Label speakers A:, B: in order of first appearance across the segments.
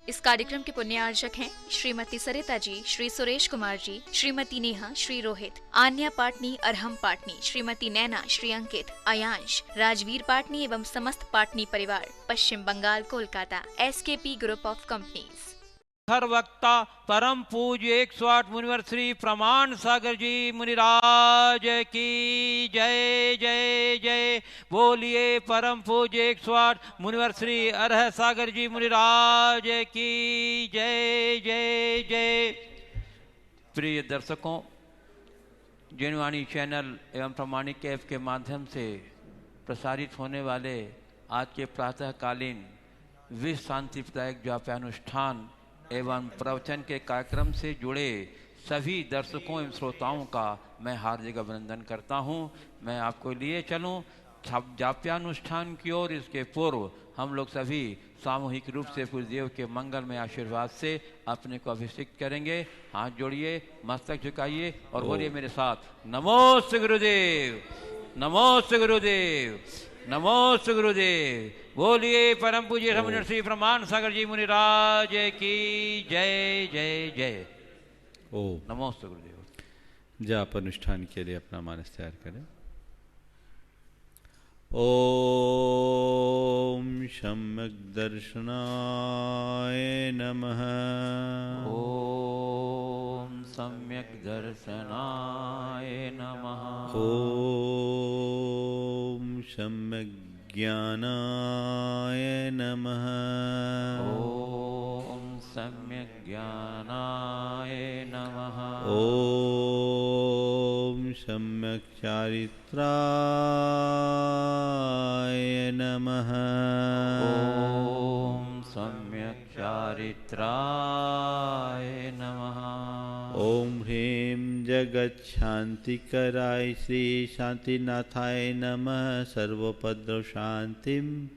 A: इस कार्यक्रम के पुण्यार्चक हैं श्रीमती सरिता जी, श्री सुरेश कुमार जी, श्रीमती नेहा, श्री रोहित, आन्या पाटनी, अरहम पाटनी, श्रीमती नैना, श्री अंकित, अयांश, राजवीर पाटनी एवं समस्त पाटनी परिवार, Paschim Bengal, Kolkata, SKP group of companies.
B: हर वक्ता परम पूज्य 108 मुनिवर श्री प्रमाण सागर जी मुनिराज की जय जय जय। बोलिए परम पूज्य 108 मुनिवर श्री अरह सागर जी मुनिराज की जय जय जय। प्रिय दर्शकों, जनवाणी चैनल एवं प्रमाणिक ऐप के माध्यम से प्रसारित होने वाले आज के प्रातःकालीन विश्व शांति प्रदायक जाप्यानुष्ठान एवं प्रवचन के कार्यक्रम से जुड़े सभी दर्शकों एवं श्रोताओं का मैं हार्दिक अभिनंदन करता हूं। मैं आपको लिए चलूं जाप्यानुष्ठान की ओर। इसके पूर्व हम लोग सभी सामूहिक रूप से गुरुदेव के मंगलमय आशीर्वाद से अपने को अभिषेक करेंगे। हाथ जोड़िए, मस्तक झुकाइए और बोलिए मेरे साथ, नमोस्तु गुरुदेव, नमोस्तु गुरुदेव, नमोस्तु गुरुदेव। बोलिए परम पूज्य रमण श्री प्रमाण सागर जी मुनिराज की जय जय जय। नमोस्तु गुरुदेव।
C: जाप अनुष्ठान के लिए अपना मानस तैयार करें। ओम सम्यक दर्शनाय नमः।
B: ओम सम्यक दर्शनाय नमः।
C: ओम सम्यक ज्ञानाय नमः।
B: ओम सम्यक ज्ञानाय नमः।
C: ओम सम्यक चारित्राय नमः।
B: ओम सम्यक चारित्राय नमः।
C: ओम ह्रीं जगत शांतिकराय श्री शांतिनाथाय नमः। सर्वोपद्रव शांतिम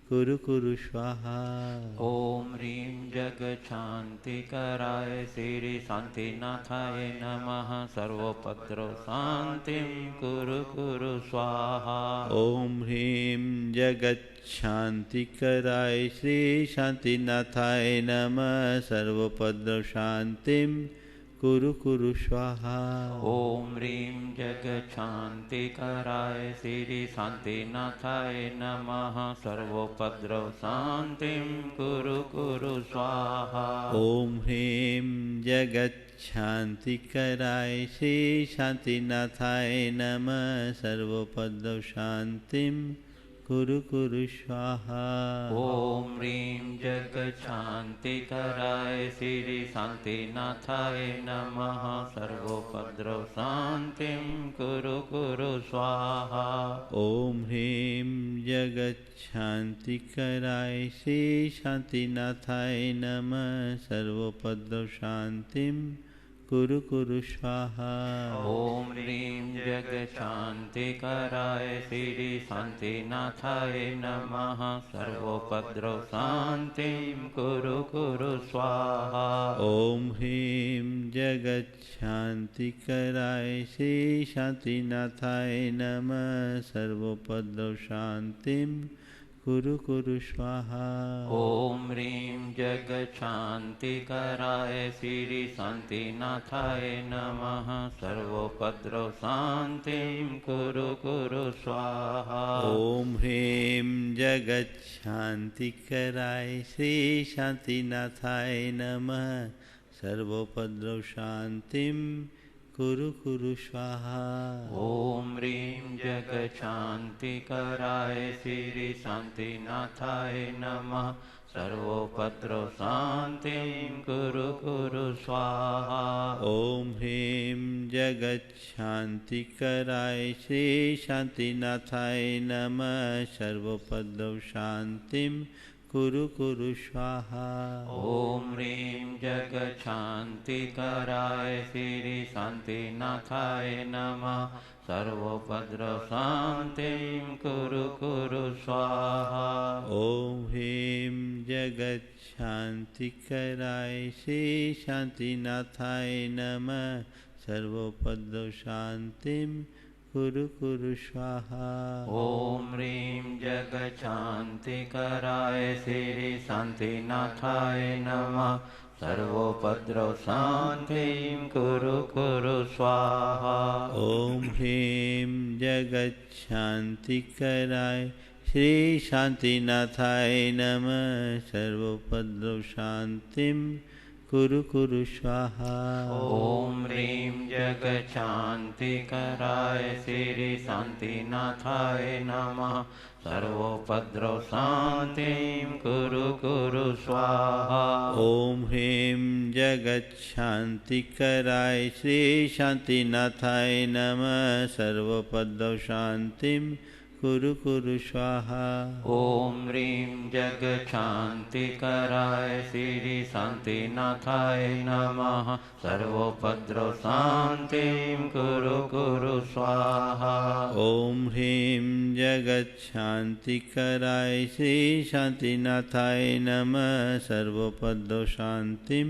C: कुरु कुरु स्वाहा।
B: ओम ह्रीं जगत शांतिकराय श्री शांतिनाथाय नमः। सर्वोपद्रव शांतिं कुरु कुरु स्वाहा।
C: ओम ह्रीं जगत शांतिकराय श्री शांतिनाथाय नमः। सर्वोपद्रव शांतिं कुरु कुरु स्वाहा।
B: ओम ह्रीं जगत शांतिकराय श्री शांतिनाथाय नमः। सर्वोपद्रव शांतिं कुरु कुरु स्वाहा।
C: ओम ह्रीं जगत शांतिकराय श्री शांतिनाथाय नमः। सर्वोपद्रव शांतिं कुरु कुरु स्वाहा।
B: ओम ह्रीं जगत शांतिकराय श्री शांतिनाथाय नमः। सर्वोपद्रव शांतिं कुरु कुरु स्वाहा।
C: ओम ह्रीं जगत शांतिकराय श्री शांतिनाथाय नमः। सर्वोपद्रव शांतिं कुरु कुरु स्वाहा।
B: ओम ह्रीं जगत शांतिकराय श्री शांतिनाथाय नमः। सर्वोपद्रव शांतिं कुरु कुरु स्वाहा।
C: ओम ह्रीं जगत शांतिकराय श्री शांतिनाथाय नमः। सर्वोपद्रव शांतिं कुरु कुरु स्वाहा।
B: ओम ह्रीं जगत शांतिकराय श्री शांतिनाथाय नमः। सर्वोपद्रव शांतिं कुरु कुरु स्वाहा।
C: ओम ह्रीं जगत शांतिकराय श्री शांतिनाथाय नमः। सर्वोपद्रव शांतिं कुरु कुरु स्वाहा।
B: ओम ह्रीं जगत शांतिकराय श्री शांतिनाथाय नमः। सर्वोपद्रव शांतिं कुरु कुरु स्वाहा।
C: ओम ह्रीं जगत शांतिकराय श्री शांतिनाथाय नमः। सर्वोपद्रव शांतिं कुरु कुरु स्वाहा।
B: ओम ह्रीं जगत शांतिकराय श्री शांतिनाथाय नमः। सर्वोपद्रव शांतिं कुरु कुरु स्वाहा।
C: ओम ह्रीं जगत शांतिकराय श्री शांतिनाथाय नमः। सर्वोपद्रव शांतिं कुरु कुरु स्वाहा।
D: ओम ह्रीं जगच्छान्तिकराय श्री शान्तिनाथाय नमः। सर्वोपद्रव शान्तिं कुरु कुरु स्वाहा।
C: ओम ह्रीं जगच्छान्तिकराय श्री शान्तिनाथाय नमः। सर्वोपद्रव शान्तिं कुरु कुरु स्वाहा।
D: ओम ह्रीं जगच्छान्तिकराय श्री शान्तिनाथाय नमः। सर्वोपद्रव शान्तिं कुरु कुरु स्वाहा।
C: ओम ह्रीं जगच्छान्तिकराय श्री शान्तिनाथाय नमः। सर्वोपद्रव शान्तिं कुरु कुरु स्वाहा।
D: ओम ह्रीं जगच्छान्तिकराय श्री शान्तिनाथाय नमः। सर्वोपद्रव शान्तिं कुरु कुरु स्वाहा।
C: ओम ह्रीं जगच्छान्तिकराय श्री शान्तिनाथाय नमः। सर्वोपद्रव शान्तिं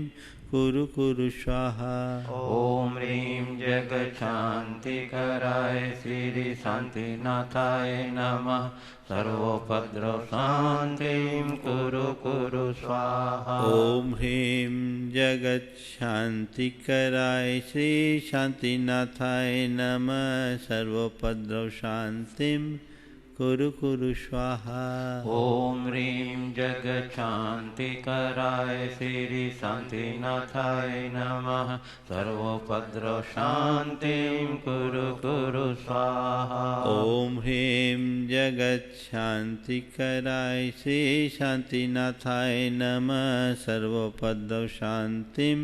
C: कुरु कुरु स्वाहा।
D: ओम ह्रीं जगच्छान्तिकराय श्री शान्तिनाथाय नमः। सर्वोपद्रव शान्तिं कुरु कुरु स्वाहा।
C: ओम ह्रीं जगच्छान्तिकराय श्री शान्तिनाथाय नमः। सर्वोपद्रव शान्तिं कुरु कुरु स्वाहा।
D: ओम ह्रीं जगच्छान्तिकराय श्री शान्तिनाथाय नमः। सर्वोपद्रव शान्तिं कुरु कुरु स्वाहा।
C: ओम ह्रीं जगच्छान्तिकराय श्री शान्तिनाथाय नमः। सर्वोपद्रव शान्तिं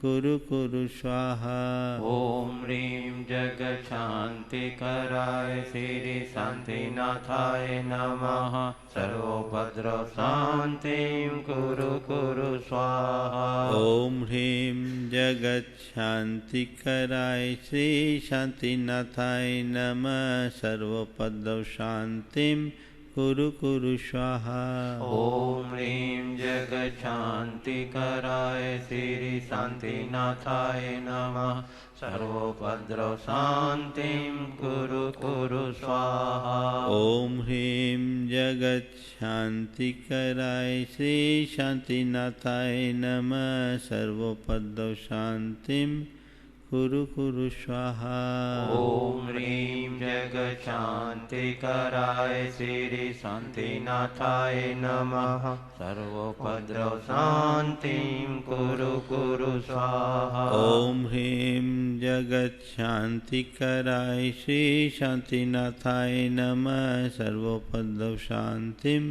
C: कुरु कुरु स्वाहा।
D: ओम ह्रीं जगच्छान्तिकराय श्री शान्तिनाथाय नमः। सर्वोपद्रव शान्तिं कुरु कुरु स्वाहा।
C: ओम ह्रीं जगच्छान्तिकराय श्री शान्तिनाथाय नमः। सर्वोपद्रव शान्तिं कुरु कुरु स्वाहा।
D: ओम ह्रीं जगच्छान्तिकराय श्री शान्तिनाथाय नमः। सर्वोपद्रव शान्तिं कुरु कुरु स्वाहा।
C: ओम ह्रीं जगच्छान्तिकराय श्री शान्तिनाथाय नमः। सर्वोपद्रव शान्तिं कुरु कुरु स्वाहा।
D: ओम ह्रीं जगच्छान्तिकराय श्री शान्तिनाथाय नमः। सर्वोपद्रव शान्तिं कुरु कुरु स्वाहा।
C: ओम ह्रीं जगच्छान्तिकराय श्री शान्तिनाथाय नमः। सर्वोपद्रव शान्तिं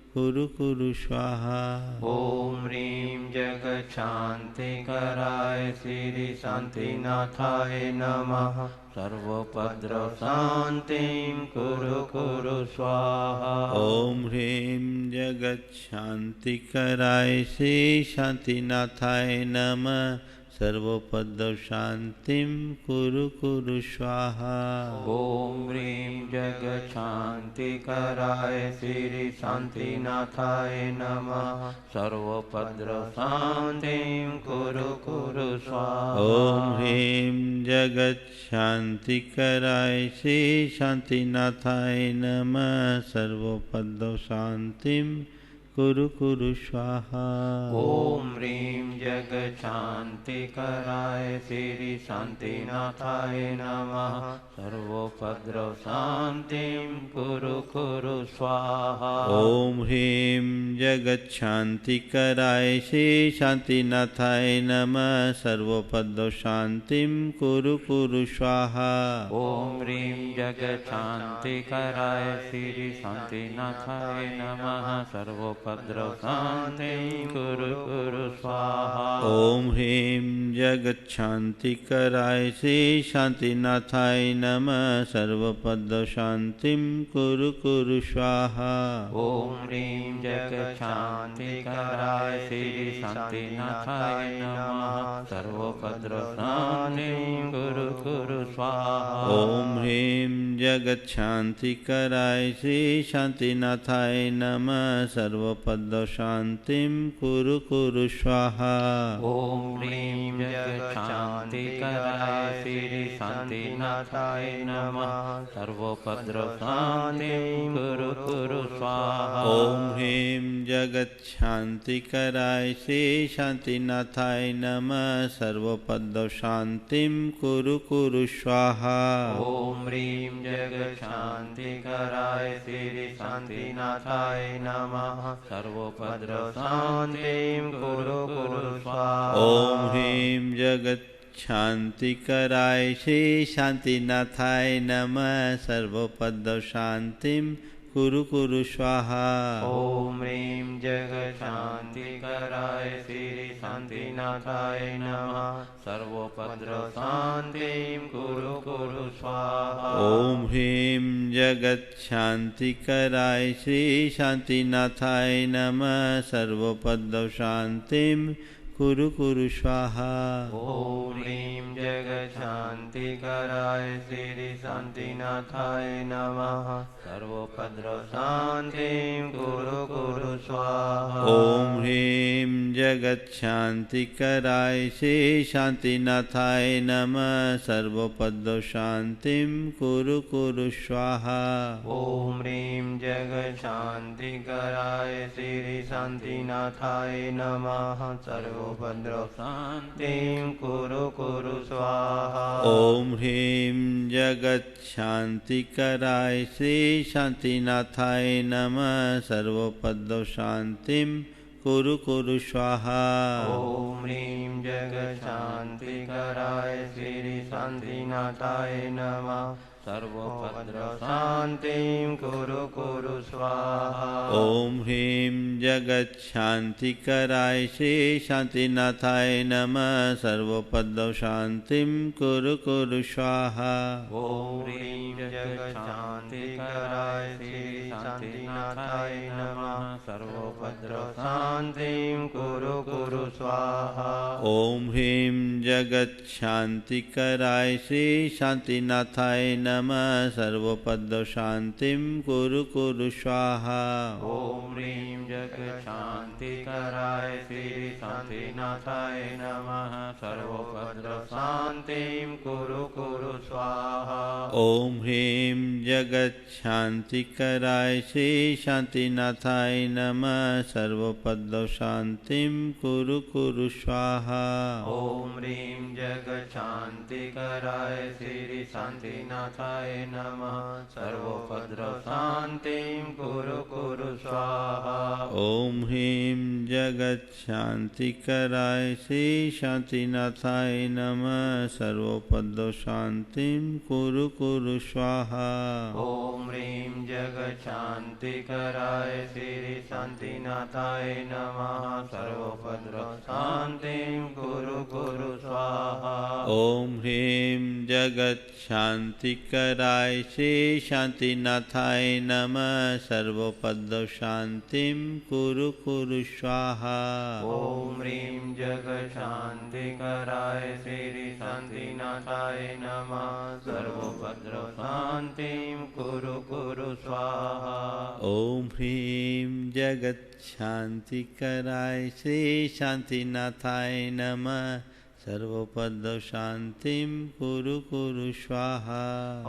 C: कुरु कुरु स्वाहा।
D: ओम ह्रीं जगच्छान्तिकराय श्री शान्तिनाथाय नमः। सर्वोपद्रव शान्तिं कुरु कुरु स्वाहा।
C: ओम ह्रीं जगच्छान्तिकराय श्री शान्तिनाथाय नमः। सर्वोपद्रव शान्तिं कुरु कुरु स्वाहा।
D: ओम ह्रीं जगच्छान्तिकराय श्री शान्तिनाथाय नमः। सर्वोपद्रव शान्तिं कुरु कुरु स्वाहा।
C: ओम ह्रीं जगच्छान्तिकराय श्री शान्तिनाथाय नमः। सर्वोपद्रव शान्तिं कुरु कुरु स्वाहा।
D: ओम ह्रीं जगच्छान्तिकराय श्री शान्तिनाथाय नमः। सर्वोपद्रव शान्तिं कुरु कुरु स्वाहा।
C: ओम ह्रीं जगच्छान्तिकराय श्री शान्तिनाथाय नमः। सर्वोपद्रव शान्तिं कुरु कुरु स्वाहा।
D: ओम ह्रीं जगच्छान्तिकराय श्री शान्तिनाथाय नमः। सर्वोपद्रव शान्तिं कुरु कुरु स्वाहा।
C: ओम ह्रीं जगच्छान्तिकराय श्री शान्तिनाथाय नमः। सर्वोपद्रव शान्तिं कुरु कुरु स्वाहा।
D: ओम ह्रीं जगच्छान्तिकराय श्री शान्तिनाथाय नमः। सर्वोपद्रव शान्तिं कुरु कुरु स्वाहा।
C: ओम ह्रीं जगत शांतिकराय श्री शांतिनाथाय नमः सर्वपद शांतिं कुरु कुरु स्वाहा।
D: ओम ह्रीं जगत शांतिकराय श्री शांतिनाथाय नमः सर्वोपद्रव शांतिं कुरु कुरु स्वाहा।
C: ओम ह्रीं जगत शांतिकराय श्री शांतिनाथाय नमः सर्वपद शांतिं कुरु कुरु स्वाहा।
D: ओम ह्रीं जगत शांतिकराय श्री शांतिनाथाय नमः सर्वोपद्रव शांतिं कुरु कुरु स्वाहा।
C: ओम ह्रीं जगत शांतिकराय श्री शांतिनाथाय नमः सर्वपद शांतिं कुरु कुरु स्वाहा।
D: ओम ह्रीं जगत शांतिकराय श्री शांतिनाथाय नमः सर्वोपद्रव शांतिं कुरु कुरु स्वाहा।
C: ओम ह्रीं जगत शांतिकराय श्री शांतिनाथाय नमः सर्वपद शांतिं कुरु कुरु स्वाहा।
D: ओम ह्रीं जगत शांतिकराय श्री शांतिनाथाय नमः सर्वोपद्रव शांतिं कुरु कुरु स्वाहा।
C: ओम ह्रीं जगत शांतिकराय श्री शांतिनाथाय नमः सर्वपद शांतिं कुरु कुरु स्वाहा।
D: ओम ह्रीं जगत शांतिकराय श्री शांतिनाथाय नमः सर्वोपद्रव शांतिं कुरु कुरु स्वाहा।
C: ओम ह्रीं जगत शांतिकराय श्री शांतिनाथाय नमः सर्वपद शांतिं कुरु कुरु स्वाहा।
D: ओम ह्रीं जगत शांतिकराय श्री शांतिनाथाय नमः सर्वोपद्रव शांतिं कुरु कुरु स्वाहा।
C: ओम ह्रीं जगत शांतिकराय श्री शांतिनाथाय नमः सर्वपद शांतिं कुरु कुरु स्वाहा।
D: ओम ह्रीं जगत शांतिकराय श्री शांतिनाथाय नमः सर्वोपद्रव शांतिं कुरु कुरु स्वाहा।
C: ओम ह्रीं जगत शांतिकराय श्री शांतिनाथाय नमः सर्वपद शांतिं कुरु कुरु स्वाहा।
D: ओम ह्रीं जगत शांतिकराय श्री शांतिनाथाय नमः सर्वोपद्रव शांतिं कुरु कुरु स्वाहा।
C: ओम ह्रीं जगत शांतिकराय श्री शांतिनाथाय नमः सर्वपद शांतिं कुरु कुरु स्वाहा।
D: ओम ह्रीं जगत शांतिकराय श्री शांतिनाथाय नमः सर्वोपद्रव शांतिं कुरु कुरु स्वाहा।
C: ओम ह्रीं जगत शांतिकराय श्री शांतिनाथाय नमः सर्वपद शांतिं कुरु कुरु स्वाहा।
D: ओम ह्रीं जगत शांतिकराय श्री शांतिनाथाय नमः सर्वोपद्रव शांतिं कुरु कुरु स्वाहा।
C: ओम ह्रीं जगत शांतिकराय श्री शांतिनाथाय नमः सर्वपद शांतिं कुरु कुरु स्वाहा।
D: ओम ह्रीं जगत शांतिकराय श्री शांतिनाथाय नमः सर्वोपद्रव शांतिं कुरु कुरु स्वाहा।
C: ओम ह्रीं जगत शांतिकराय श्री शांतिनाथाय नमः सर्वपद शांतिं कुरु कुरु स्वाहा।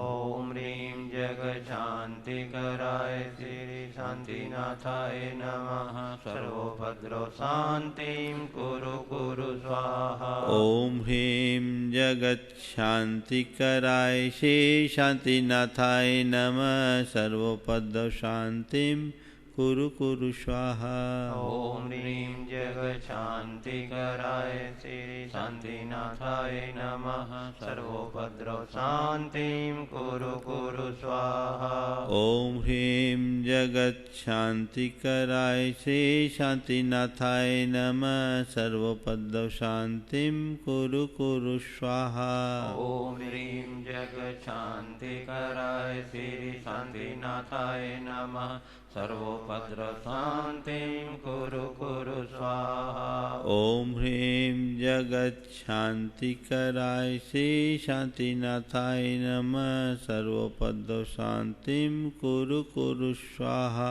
D: ओम ह्रीं जगत शांतिकराय श्री शांतिनाथाय नमः सर्वोपद्रव शांतिं कुरु कुरु स्वाहा।
C: ओम ह्रीं जगत शांतिकराय श्री शांतिनाथाय नमः सर्वपद शांतिं कुरु कुरु स्वाहा।
D: ओम ह्रीं जगत शांतिकराय श्री शांतिनाथाय नमः सर्वोपद्रव शांतिं कुरु कुरु स्वाहा।
C: ओम ह्रीं जगत शांतिकराय श्री शांतिनाथाय नमः सर्वपद शांतिं कुरु कुरु स्वाहा।
D: ओम ह्रीं जगत शांतिकराय श्री शांतिनाथाय नमः सर्वोपद्रव शांतिं कुरु कुरु स्वाहा।
C: ओम ह्रीं जगच्छान्तिकराय श्री शान्तिनाथाय नमः सर्वोपद्रव शान्तिं कुरु कुरु स्वाहा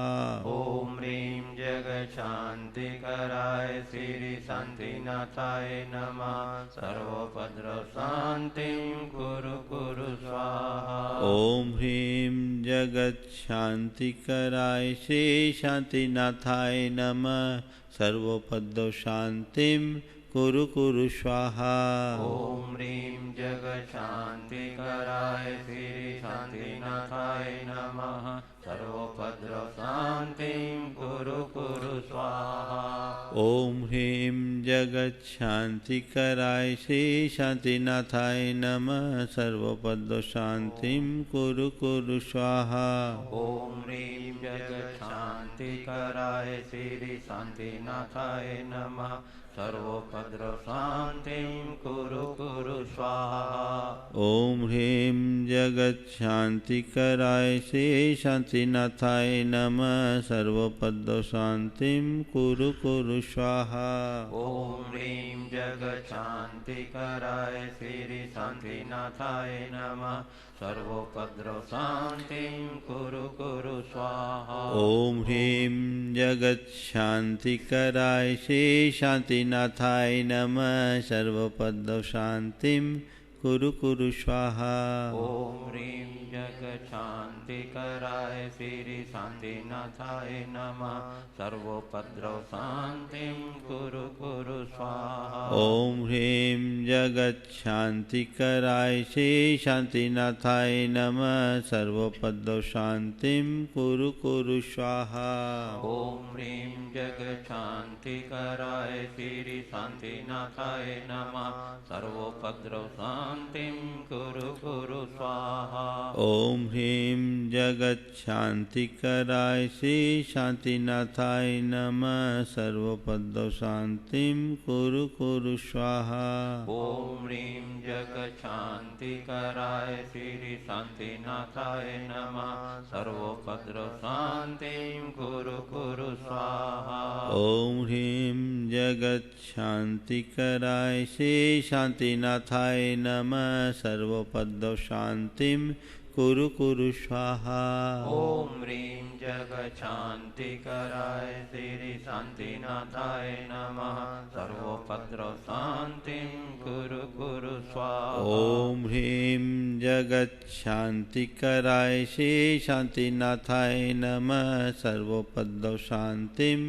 D: ओम ह्रीं जगच्छान्तिकराय श्री शान्तिनाथाय नमः सर्वोपद्रव शान्तिं कुरु कुरु स्वाहा
C: ओम ह्रीं जगच्छान्तिकराय श्री शान्तिनाथाय नमः सर्वोपद्रव शान्तिं कुरु कुरु स्वाहा
D: ओम ह्रीं जगच्छान्तिकराय श्री शान्तिनाथाय नमः सर्वोपद्रव शान्तिं कुरु कुरु स्वाहा
C: ओम ह्रीं जगच्छान्तिकराय श्री शान्तिनाथाय नमः सर्वोपद्रव शान्तिं कुरु कुरु स्वाहा
D: ओम ह्रीं जगच्छान्तिकराय श्री शान्तिनाथाय नमः सर्वोपद्रव शान्तिं कुरु कुरु स्वाहा
C: ओम ह्रीं जगच्छान्तिकराय श्री शान्तिनाथाय नमः सर्वोपद्रव शान्तिं कुरु कुरु स्वाहा
D: ओम ह्रीं जगच्छान्तिकराय श्री शान्तिनाथाय नमः सर्वोपद्रव शान्तिं कुरु कुरु स्वाहा
C: ओम ह्रीं जगच्छान्तिकराय श्री शान्तिनाथाय नमः सर्वोपद्रव शान्तिं कुरु कुरु स्वाहा
D: ओम ह्रीं जगच्छान्तिकराय श्री शान्तिनाथाय नमः सर्वोपद्रव शान्तिं कुरु कुरु स्वाहा
C: ओम ह्रीं जगच्छान्तिकराय श्री शान्तिनाथाय नमः सर्वोपद्रव शान्तिं कुरु कुरु स्वाहा
D: ओम ह्रीं जगच्छान्तिकराय श्री शान्तिनाथाय नमः सर्वोपद्रव शान्तिं कुरु कुरु स्वाहा
C: ओम ह्रीं जगच्छान्तिकराय श्री शान्तिनाथाय नमः सर्वोपद्रव शान्तिं कुरु कुरु स्वाहा
D: ओम ह्रीं जगच्छान्तिकराय श्री शान्तिनाथाय नमः सर्वोपद्रव शान्तिं कुरु कुरु स्वाहा
C: ओम ह्रीं जगच्छान्तिकराय श्री शान्तिनाथाय नमः सर्वोपद्रव शान्तिं कुरु कुरु स्वाहा
D: ओम ह्रीं जगच्छान्तिकराय श्री शान्तिनाथाय नमः सर्वोपद्रव शान्तिं कुरु कुरु स्वाहा
C: ओम ह्रीं जगच्छान्तिकराय श्री शान्तिनाथाय नमः सर्वोपद्रव शान्तिं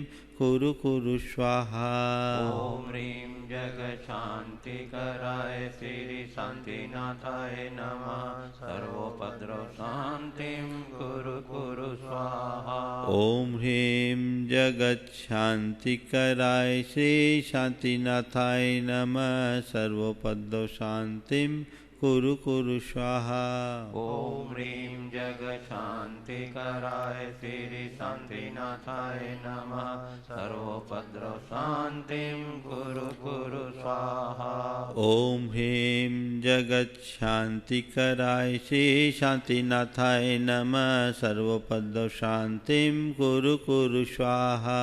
C: कुरु कुरु स्वाहा
D: ओम ह्रीं जगच्छान्तिकराय श्री शान्तिनाथाय नमः सर्वोपद्रव शान्तिं कुरु कुरु स्वाहा
C: ओम ह्रीं जगच्छान्तिकराय श्री शान्तिनाथाय नमः सर्वोपद्रव शान्तिं कुरु कुरु स्वाहा
D: ओम ह्रीं जगच्छान्तिकराय श्री शान्तिनाथाय नमः सर्वोपद्रव शान्तिं कुरु कुरु स्वाहा
C: ओम ह्रीं जगच्छान्तिकराय श्री शान्तिनाथाय नमः सर्वोपद्रव शान्तिं कुरु कुरु स्वाहा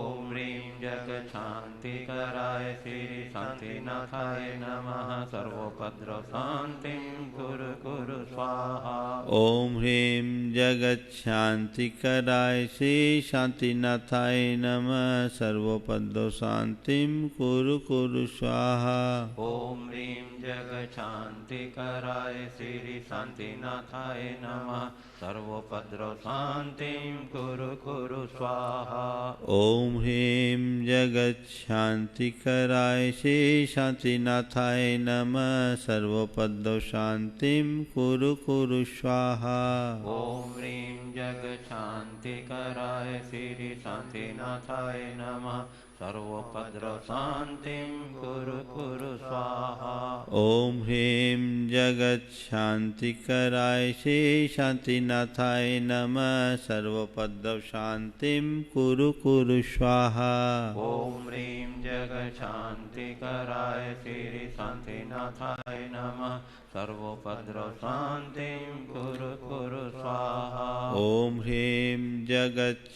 D: ओम ह्रीं जगच्छान्तिकराय श्री शान्तिनाथाय नमः सर्वोपद्रव शान्तिं कुरु कुरु स्वाहा
C: ओम ह्रीं जगच्छान्तिकराय श्री शान्तिनाथाय नमः सर्वोपद्रव शान्तिं कुरु कुरु स्वाहा
D: ओम ह्रीं जगच्छान्तिकराय श्री शान्तिनाथाय नमः सर्वोपद्रव शान्तिं कुरु कुरु स्वाहा
C: ओम ह्रीं जगच्छान्तिकराय श्री शान्तिनाथाय नमः सर्वोपद्रव शान्तिं कुरु कुरु स्वाहा
D: ओम ह्रीं जगच्छान्तिकराय श्री शान्तिनाथाय नमः सर्वोपद्रव शान्तिं कुरु कुरु स्वाहा
C: ओम ह्रीं जगच्छान्तिकराय श्री शान्तिनाथाय नमः सर्वोपद्रव शान्तिं कुरु कुरु स्वाहा
D: ओम ह्रीं जगच्छान्तिकराय श्री शान्तिनाथाय नमः नमः सर्वोपद्रवशान्तिं कुरु कुरु स्वाहा।
C: ओम ह्रीं जगत्शान्तिकराय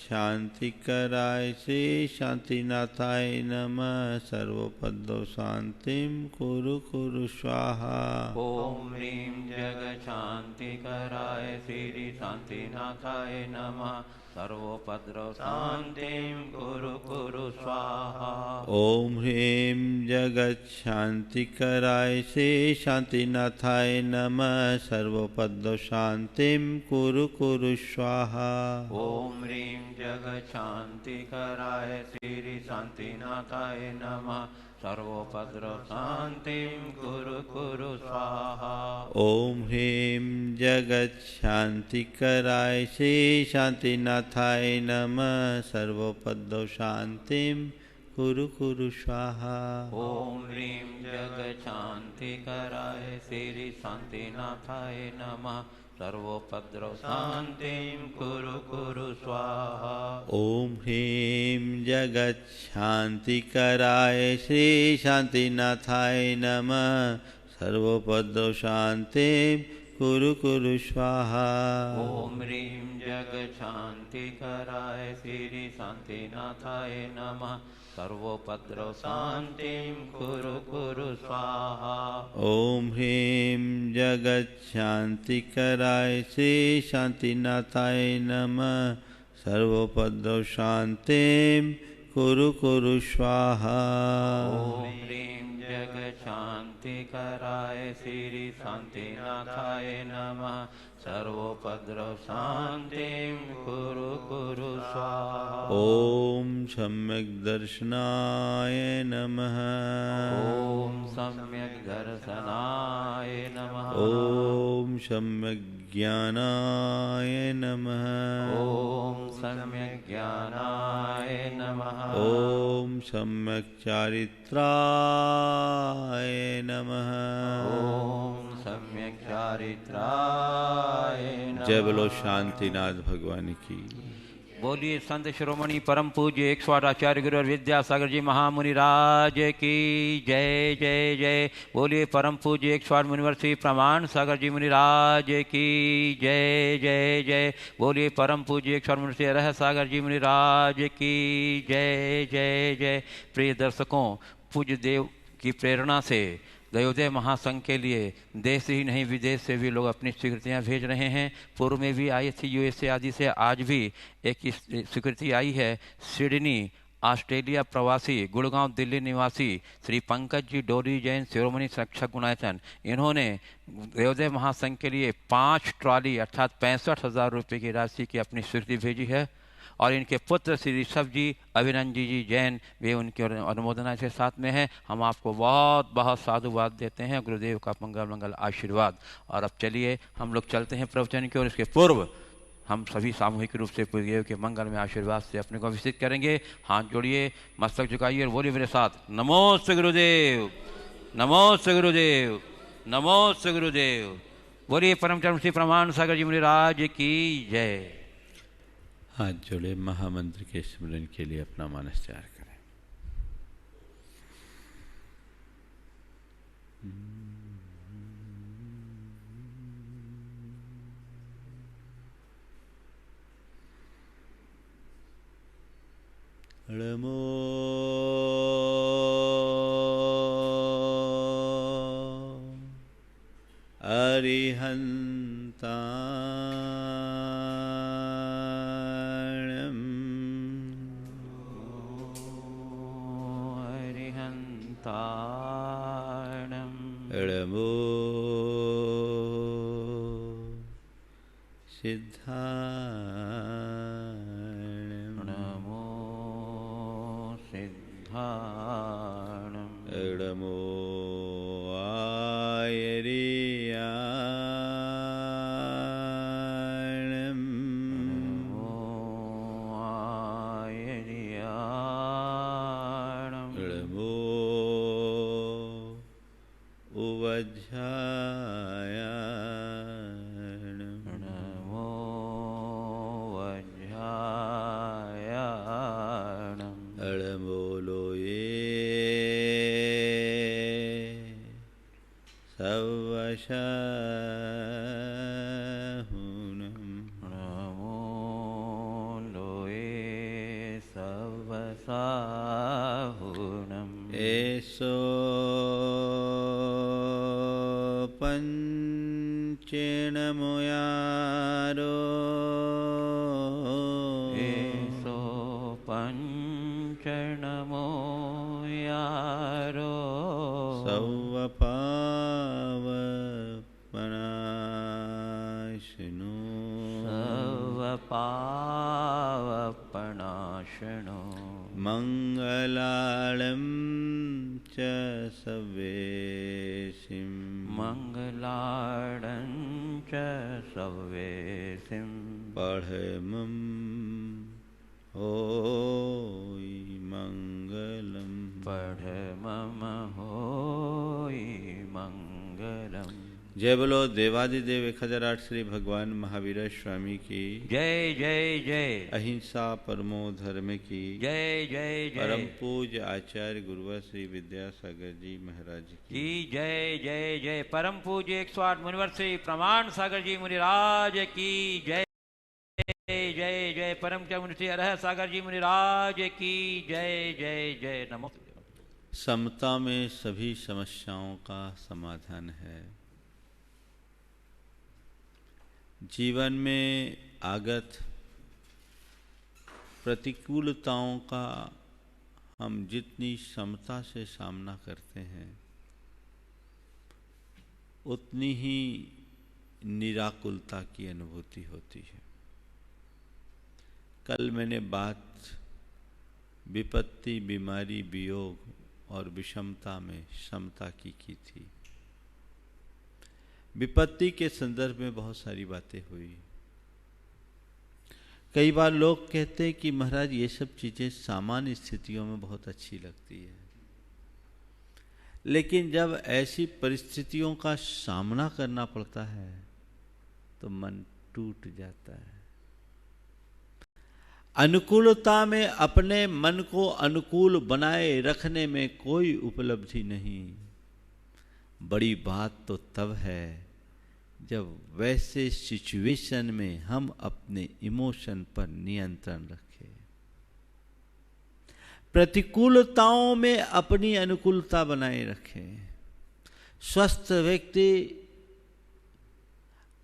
C: श्री शान्तिनाथाय नमः सर्वोपद्रवशान्तिं कुरु कुरु स्वाहा।
D: ओम ह्रीं जगत्शान्तिकराय श्री शान्तिनाथाय नमः सर्वोपद्रवशान्तिं कुरु कुरु स्वाहा।
C: ओम ह्रीं जगत्शान्तिकराय श्री शान्तिनाथाय नमः सर्वोपद्रवशान्तिं कुरु कुरु स्वाहा।
D: ओम ह्रीं जगत्शान्तिकराय श्री शान्तिनाथाय नमः सर्वोपद्रवशान्तिं कुरु कुरु स्वाहा।
C: ओम ह्रीं जगत्शान्तिकराय श्री शान्तिनाथाय नमः सर्वोपद्रवशान्तिं कुरु कुरु स्वाहा।
D: ओम ह्रीं जगत्शान्तिकराय श्री शान्तिनाथाय नमः सर्वोपद्रवशान्तिं कुरु कुरु स्वाहा।
C: ओम ह्रीं जगत्शान्तिकराय श्री शान्तिनाथाय नमः सर्वोपद्रवशान्तिं कुरु कुरु स्वाहा।
D: ओम ह्रीं जगत्शान्तिकराय श्री शान्तिनाथाय नमः सर्वोपद्रवशान्तिं कुरु कुरु स्वाहा।
C: ओम ह्रीं जगत्शान्तिकराय श्री शान्तिनाथाय नमः सर्वोपद्रवशान्तिं कुरु कुरु स्वाहा।
D: ओम ह्रीं जगत्शान्तिकराय श्री शान्तिनाथाय नमः सर्वोपद्रवशान्तिं कुरु कुरु स्वाहा।
C: ओम सम्यक् दर्शनाय नमः।
D: ओम सम्यक् दर्शनाय नमः।
C: ओम सम्यक् ज्ञानाय नमः।
D: ओम सम्यक् ज्ञानाय नमः।
C: ओम सम्यक् चारित्राय नमः।
D: ओम सम्यक् चारित्राय नमः।
C: जय बोलो शांतिनाथ भगवान की।
B: बोलिए संत शिरोमणि परम पूज्य 108 आचार्य गुरु और विद्यासागर जी महामुनि राज की जय जय जय। बोलिए परम पूज्य 108 मुनिवर श्री प्रमाण सागर जी मुनि राज की जय जय जय। बोलिए परम पूज्य 108 मुनि श्री रह सागर जी मुनि राज की जय जय जय। प्रिय दर्शकों, पूज्य देव की प्रेरणा से दयोदय महासंघ के लिए देश ही नहीं विदेश से भी लोग अपनी स्वीकृतियाँ भेज रहे हैं। पूर्व में भी आई थी यूएसए आदि से, आज भी एक स्वीकृति आई है। सिडनी ऑस्ट्रेलिया प्रवासी गुड़गांव दिल्ली निवासी श्री पंकज जी डोरी जैन शिरोमणि संरक्षक गुणायतन, इन्होंने दयोदय महासंघ के लिए 5 ट्रॉली अर्थात 65,000 रुपये की राशि की अपनी स्वीकृति भेजी है। और इनके पुत्र श्री ऋषभ जी अभिनंदन जी जैन वे उनके अनुमोदना के साथ में हैं। हम आपको बहुत बहुत साधुवाद देते हैं, गुरुदेव का मंगल मंगल आशीर्वाद। और अब चलिए हम लोग चलते हैं प्रवचन की ओर। इसके पूर्व हम सभी सामूहिक रूप से गुरुदेव के मंगल में आशीर्वाद से अपने को अभिषेक करेंगे। हाथ जोड़िए, मस्तक झुकाइए और बोलिए मेरे साथ, नमोस्तु गुरुदेव, नमोस्तु गुरुदेव, नमोस्तु गुरुदेव। बोलिए परम चरण श्री प्रमाण सागर जी मुनि राज की जय।
C: हाथ जोड़े, महामंत्र के स्मरण के लिए अपना मानस तैयार करें। नमो अरिहंता नमो सिद्धाणं
D: नमो सिद्धाणं
C: नमो आयर्याणं
D: नमो आयर्याणं
C: नमो उवज्झायाणं
D: नमो वज्झायाणं
C: नमो लोये सव
D: नमो लोये सवसाहुनम्
C: एषो पंचेणमुयारो
D: एषो पंचणमो यारो
C: सवपावपनाशिनो
D: सवपावपनाशनो
C: मंगलालं च सवेशिं
D: मंगलाडं च सवेसिं
C: पढ़मं होय मंगलम्
D: पढ़मम होय मंगलम्।
C: जय बोलो देवादिदेव 1008 श्री भगवान महावीर स्वामी की
D: जय जय जय।
C: अहिंसा परमो धर्म की
D: जय जय जय।
C: परम पूज्य आचार्य गुरुवर श्री विद्यासागर जी महाराज की
B: जय जय जय। परम पूज्य 108 मुनिवर श्री प्रमाण सागर जी मुनिराज की जय जय जय। परम क्या मुनि श्री अरह सागर जी मुनिराज की जय जय जय। नमो।
C: समता में सभी समस्याओं का समाधान है। जीवन में आगत प्रतिकूलताओं का हम जितनी समता से सामना करते हैं उतनी ही निराकुलता की अनुभूति होती है। कल मैंने बात विपत्ति, बीमारी, वियोग और विषमता में समता की थी। विपत्ति के संदर्भ में बहुत सारी बातें हुई। कई बार लोग कहते हैं कि महाराज ये सब चीजें सामान्य स्थितियों में बहुत अच्छी लगती है, लेकिन जब ऐसी परिस्थितियों का सामना करना पड़ता है तो मन टूट जाता है। अनुकूलता में अपने मन को अनुकूल बनाए रखने में कोई उपलब्धि नहीं। बड़ी बात तो तब है जब वैसे सिचुएशन में हम अपने इमोशन पर नियंत्रण रखें। प्रतिकूलताओं में अपनी अनुकूलता बनाए रखें। स्वस्थ व्यक्ति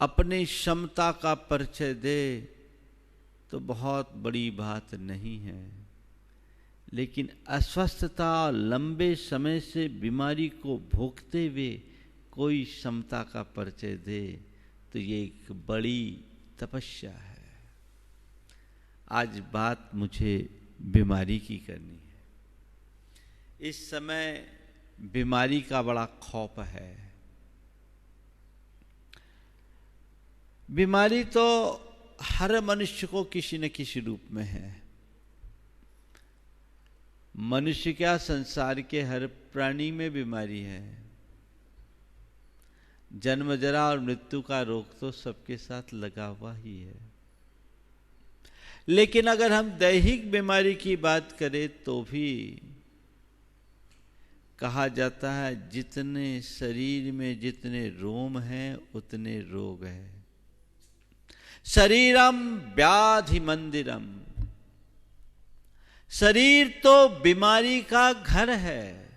C: अपनी क्षमता का परिचय दे तो बहुत बड़ी बात नहीं है, लेकिन अस्वस्थता, लंबे समय से बीमारी को भोगते हुए कोई क्षमता का परिचय दे तो ये एक बड़ी तपस्या है। आज बात मुझे बीमारी की करनी है। इस समय बीमारी का बड़ा खौफ है। बीमारी तो हर मनुष्य को किसी न किसी रूप में है। मनुष्य क्या, संसार के हर प्राणी में बीमारी है। जन्म, जरा और मृत्यु का रोग तो सबके साथ लगा हुआ ही है। लेकिन अगर हम दैहिक बीमारी की बात करें तो भी कहा जाता है जितने शरीर में जितने रोम हैं उतने रोग हैं। शरीरम व्याधि मंदिरम। शरीर तो बीमारी का घर है।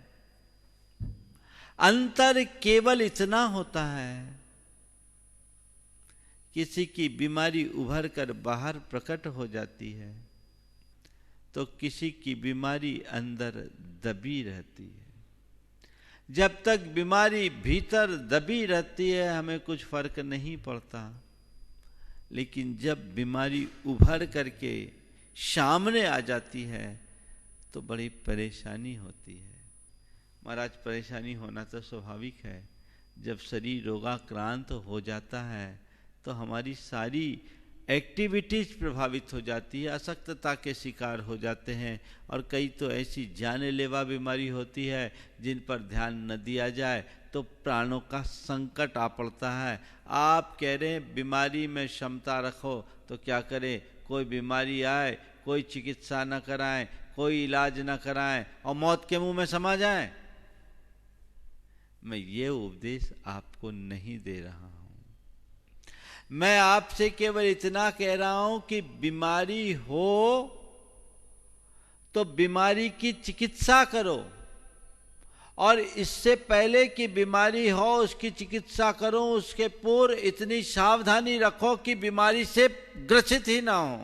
C: अंतर केवल इतना होता है, किसी की बीमारी उभर कर बाहर प्रकट हो जाती है तो किसी की बीमारी अंदर दबी रहती है। जब तक बीमारी भीतर दबी रहती है हमें कुछ फर्क नहीं पड़ता, लेकिन जब बीमारी उभर करके सामने आ जाती है तो बड़ी परेशानी होती है। महाराज, परेशानी होना तो स्वाभाविक है। जब शरीर रोगाक्रांत हो जाता है तो हमारी सारी एक्टिविटीज प्रभावित हो जाती है, अशक्तता के शिकार हो जाते हैं और कई तो ऐसी जानलेवा बीमारी होती है जिन पर ध्यान न दिया जाए तो प्राणों का संकट आ पड़ता है। आप कह रहे हैं बीमारी में क्षमता रखो तो क्या करें? कोई बीमारी आए, कोई चिकित्सा न कराएं, कोई इलाज न कराएं और मौत के मुंह में समा जाएं। मैं ये उपदेश आपको नहीं दे रहा हूं। मैं आपसे केवल इतना कह रहा हूं कि बीमारी हो तो बीमारी की चिकित्सा करो, और इससे पहले कि बीमारी हो उसकी चिकित्सा करो, उसके पूर्व इतनी सावधानी रखो कि बीमारी से ग्रसित ही ना हो।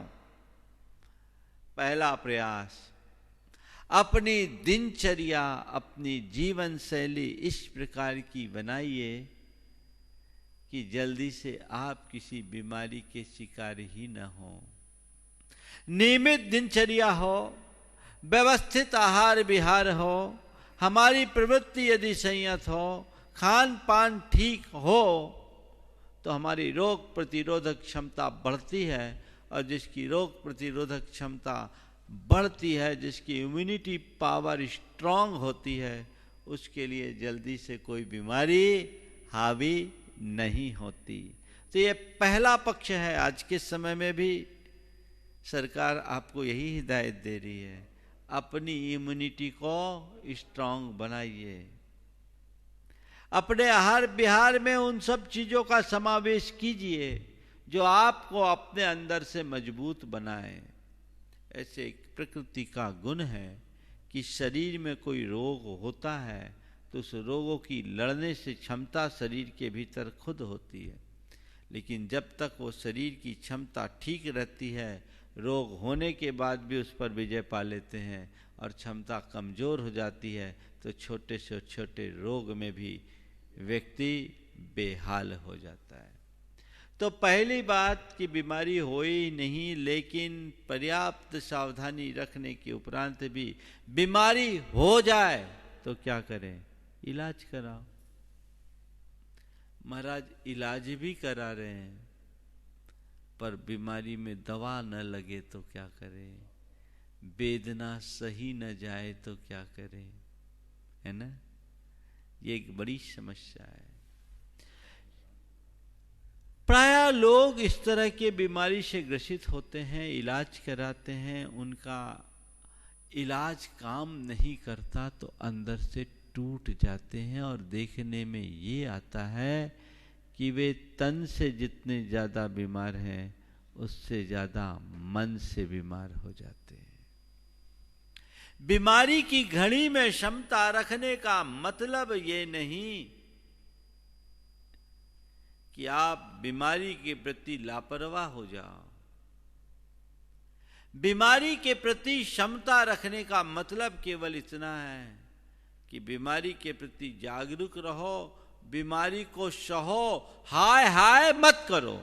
C: पहला प्रयास, अपनी दिनचर्या, अपनी जीवन शैली इस प्रकार की बनाइए कि जल्दी से आप किसी बीमारी के शिकार ही न हो। नियमित दिनचर्या हो, व्यवस्थित आहार विहार हो, हमारी प्रवृत्ति यदि संयत हो, खान पान ठीक हो, तो हमारी रोग प्रतिरोधक क्षमता बढ़ती है, और जिसकी रोग प्रतिरोधक क्षमता बढ़ती है, जिसकी इम्यूनिटी पावर स्ट्रांग होती है, उसके लिए जल्दी से कोई बीमारी हावी नहीं होती। तो ये पहला पक्ष है। आज के समय में भी सरकार आपको यही हिदायत दे रही है, अपनी इम्यूनिटी को स्ट्रांग बनाइए। अपने आहार विहार में उन सब चीजों का समावेश कीजिए जो आपको अपने अंदर से मजबूत बनाए। ऐसे एक प्रकृति का गुण है कि शरीर में कोई रोग होता है तो उस रोगों की लड़ने से क्षमता शरीर के भीतर खुद होती है, लेकिन जब तक वो शरीर की क्षमता ठीक रहती है, रोग होने के बाद भी उस पर विजय पा लेते हैं, और क्षमता कमजोर हो जाती है तो छोटे से छोटे रोग में भी व्यक्ति बेहाल हो जाता है। तो पहली बात कि बीमारी हो ही नहीं, लेकिन पर्याप्त सावधानी रखने के उपरांत भी बीमारी हो जाए तो क्या करें? इलाज कराओ। महाराज इलाज भी करा रहे हैं, पर बीमारी में दवा न लगे तो क्या करें? वेदना सही न जाए तो क्या करें? है ना, ये एक बड़ी समस्या है। प्राय लोग इस तरह के बीमारी से ग्रसित होते हैं, इलाज कराते हैं, उनका इलाज काम नहीं करता तो अंदर से टूट जाते हैं, और देखने में ये आता है कि वे तन से जितने ज्यादा बीमार हैं उससे ज्यादा मन से बीमार हो जाते हैं। बीमारी की घड़ी में क्षमता रखने का मतलब ये नहीं कि आप बीमारी के प्रति लापरवाह हो जाओ। बीमारी के प्रति क्षमता रखने का मतलब केवल इतना है कि बीमारी के प्रति जागरूक रहो, बीमारी को सहो, हाय हाय मत करो,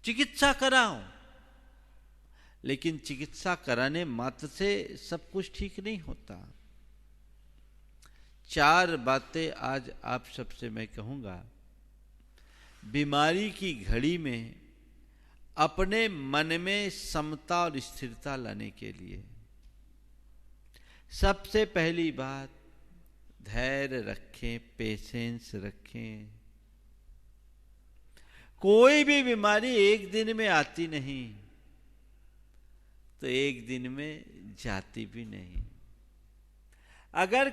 C: चिकित्सा कराओ। लेकिन चिकित्सा कराने मात्र से सब कुछ ठीक नहीं होता। 4 बातें आज आप सबसे मैं कहूंगा बीमारी की घड़ी में अपने मन में समता और स्थिरता लाने के लिए। सबसे पहली बात, धैर्य रखें, पेशेंस रखें। कोई भी बीमारी एक दिन में आती नहीं तो एक दिन में जाती भी नहीं। अगर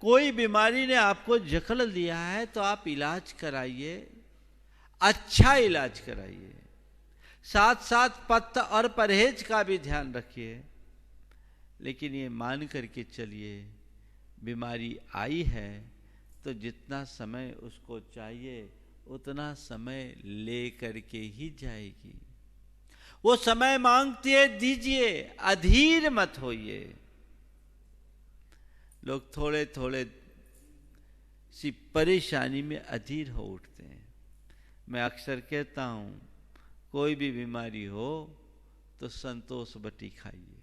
C: कोई बीमारी ने आपको जकड़ लिया है तो आप इलाज कराइए, अच्छा इलाज कराइए, साथ साथ पथ्य और परहेज का भी ध्यान रखिए। लेकिन ये मान करके चलिए बीमारी आई है तो जितना समय उसको चाहिए उतना समय ले करके ही जाएगी। वो समय मांगती है, दीजिए, अधीर मत होइए। लोग थोड़े थोड़े सी परेशानी में अधीर हो उठते हैं। मैं अक्सर कहता हूं, कोई भी बीमारी हो तो संतोष बटी खाइए,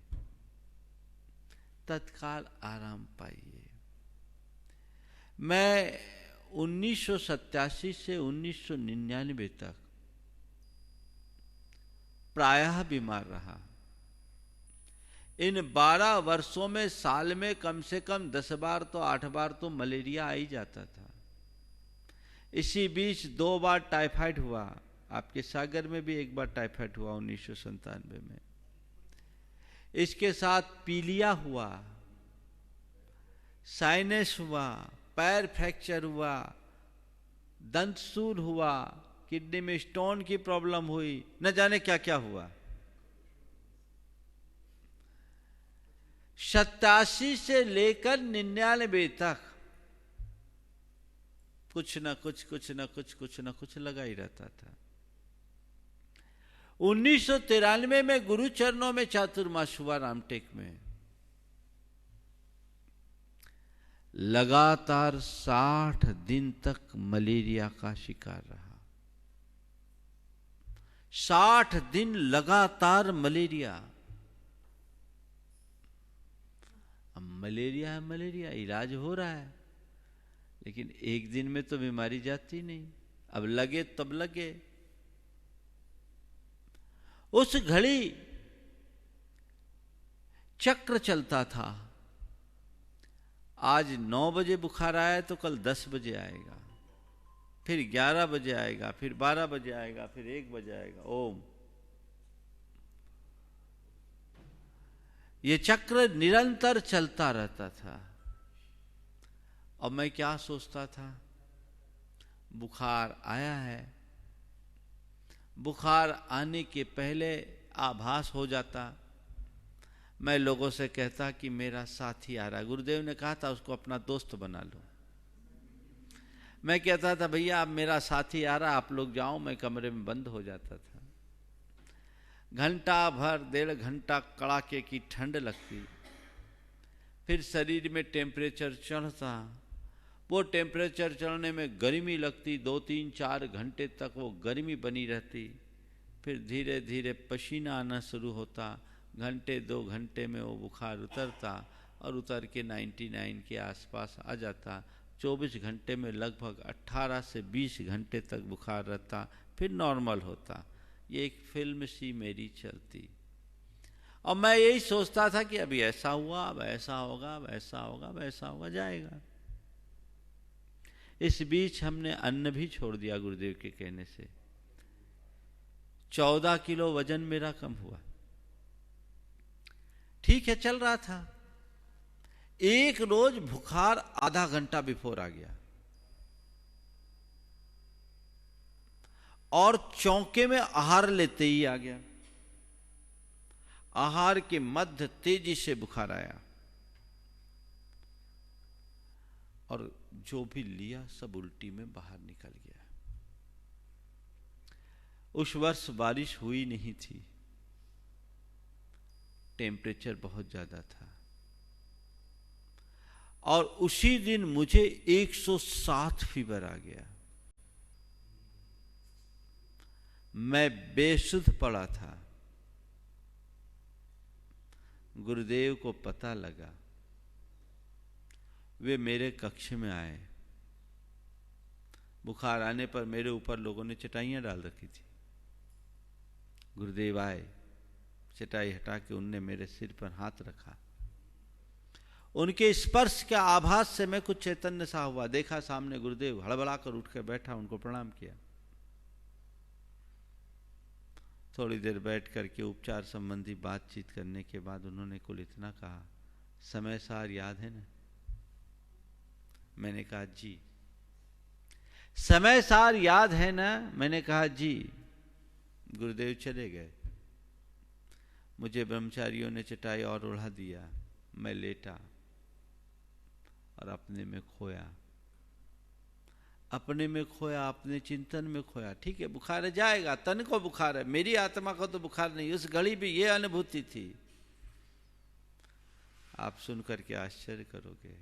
C: तत्काल आराम पाइए। मैं 1987 से 1999 तक प्रायः बीमार रहा। इन 12 वर्षों में साल में कम से कम 10 बार तो 8 बार तो मलेरिया आ ही जाता था। इसी बीच 2 बार टाइफाइड हुआ। आपके सागर में भी 1 बार टाइफाइड हुआ 1997 में। इसके साथ पीलिया हुआ, साइनस हुआ, पैर फ्रैक्चर हुआ, दंतसूल हुआ, किडनी में स्टोन की प्रॉब्लम हुई, न जाने क्या क्या हुआ। 87 से लेकर 99 तक कुछ न कुछ लगा ही रहता था। 1993 में गुरु चरणों में चातुर्मास हुआ रामटेक में। लगातार 60 दिन तक मलेरिया का शिकार रहा। 60 दिन लगातार मलेरिया। अब मलेरिया है, मलेरिया इलाज हो रहा है, लेकिन एक दिन में तो बीमारी जाती नहीं। अब लगे तब लगे। उस घड़ी चक्र चलता था। आज 9 बजे बुखार आया तो कल 10 बजे आएगा, फिर 11 बजे आएगा, फिर 12 बजे आएगा, फिर 1 बजे आएगा। ओम। ये चक्र निरंतर चलता रहता था। और मैं क्या सोचता था, बुखार आया है, बुखार आने के पहले आभास हो जाता। मैं लोगों से कहता कि मेरा साथी आ रहा है। गुरुदेव ने कहा था उसको अपना दोस्त बना लो। मैं कहता था भैया अब मेरा साथी आ रहा, आप लोग जाओ, मैं कमरे में बंद हो जाता था। घंटा भर 1.5 घंटा कड़ाके की ठंड लगती, फिर शरीर में टेम्परेचर चढ़ता। वो टेम्परेचर चढ़ने में गर्मी लगती, 2, 3, 4 घंटे तक वो गर्मी बनी रहती। फिर धीरे धीरे पसीना आना शुरू होता। घंटे 2 घंटे में वो बुखार उतरता और उतर के 99 के आसपास आ जाता। 24 घंटे में लगभग 18 से 20 घंटे तक बुखार रहता, फिर नॉर्मल होता। ये एक फिल्म सी मेरी चलती। और मैं यही सोचता था कि अभी ऐसा हुआ, अब ऐसा होगा, अब ऐसा होगा, अब ऐसा होगा, जाएगा। इस बीच हमने अन्न भी छोड़ दिया गुरुदेव के कहने से। 14 किलो वजन मेरा कम हुआ। ठीक है, चल रहा था। एक रोज बुखार आधा घंटा बिफोर आ गया और चौके में आहार लेते ही आ गया। आहार के मध्य तेजी से बुखार आया और जो भी लिया सब उल्टी में बाहर निकल गया। उस वर्ष बारिश हुई नहीं थी, टेम्परेचर बहुत ज्यादा था और उसी दिन मुझे 107 फीवर आ गया। मैं बेसुध पड़ा था। गुरुदेव को पता लगा, वे मेरे कक्ष में आए। बुखार आने पर मेरे ऊपर लोगों ने चटाइयां डाल रखी थी। गुरुदेव आए, चटाई हटा के उनने मेरे सिर पर हाथ रखा। उनके स्पर्श के आभास से मैं कुछ चैतन्य सा हुआ। देखा सामने गुरुदेव, हड़बड़ा कर उठ कर बैठा, उनको प्रणाम किया। थोड़ी देर बैठ करके उपचार संबंधी बातचीत करने के बाद उन्होंने कुल इतना कहा, समय सार याद है ना? मैंने कहा जी। समय सार याद है ना? मैंने कहा जी। गुरुदेव चले गए। मुझे ब्रह्मचारियों ने चटाई और ओढ़ा दिया। मैं लेटा और अपने में खोया, अपने में खोया, अपने चिंतन में खोया। ठीक है, बुखार है, जाएगा, तन को बुखार है, मेरी आत्मा को तो बुखार नहीं। उस घड़ी भी ये अनुभूति थी। आप सुन करके आश्चर्य करोगे,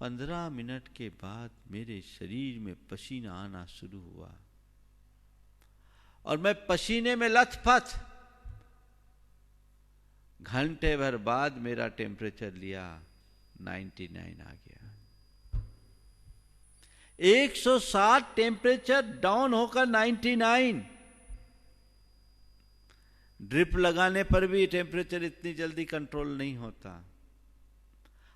C: 15 मिनट के बाद मेरे शरीर में पसीना आना शुरू हुआ और मैं पसीने में लथपथ। घंटे भर बाद मेरा टेम्परेचर लिया, 99 आ गया। 160 टेम्परेचर डाउन होकर 99। ड्रिप लगाने पर भी टेम्परेचर इतनी जल्दी कंट्रोल नहीं होता।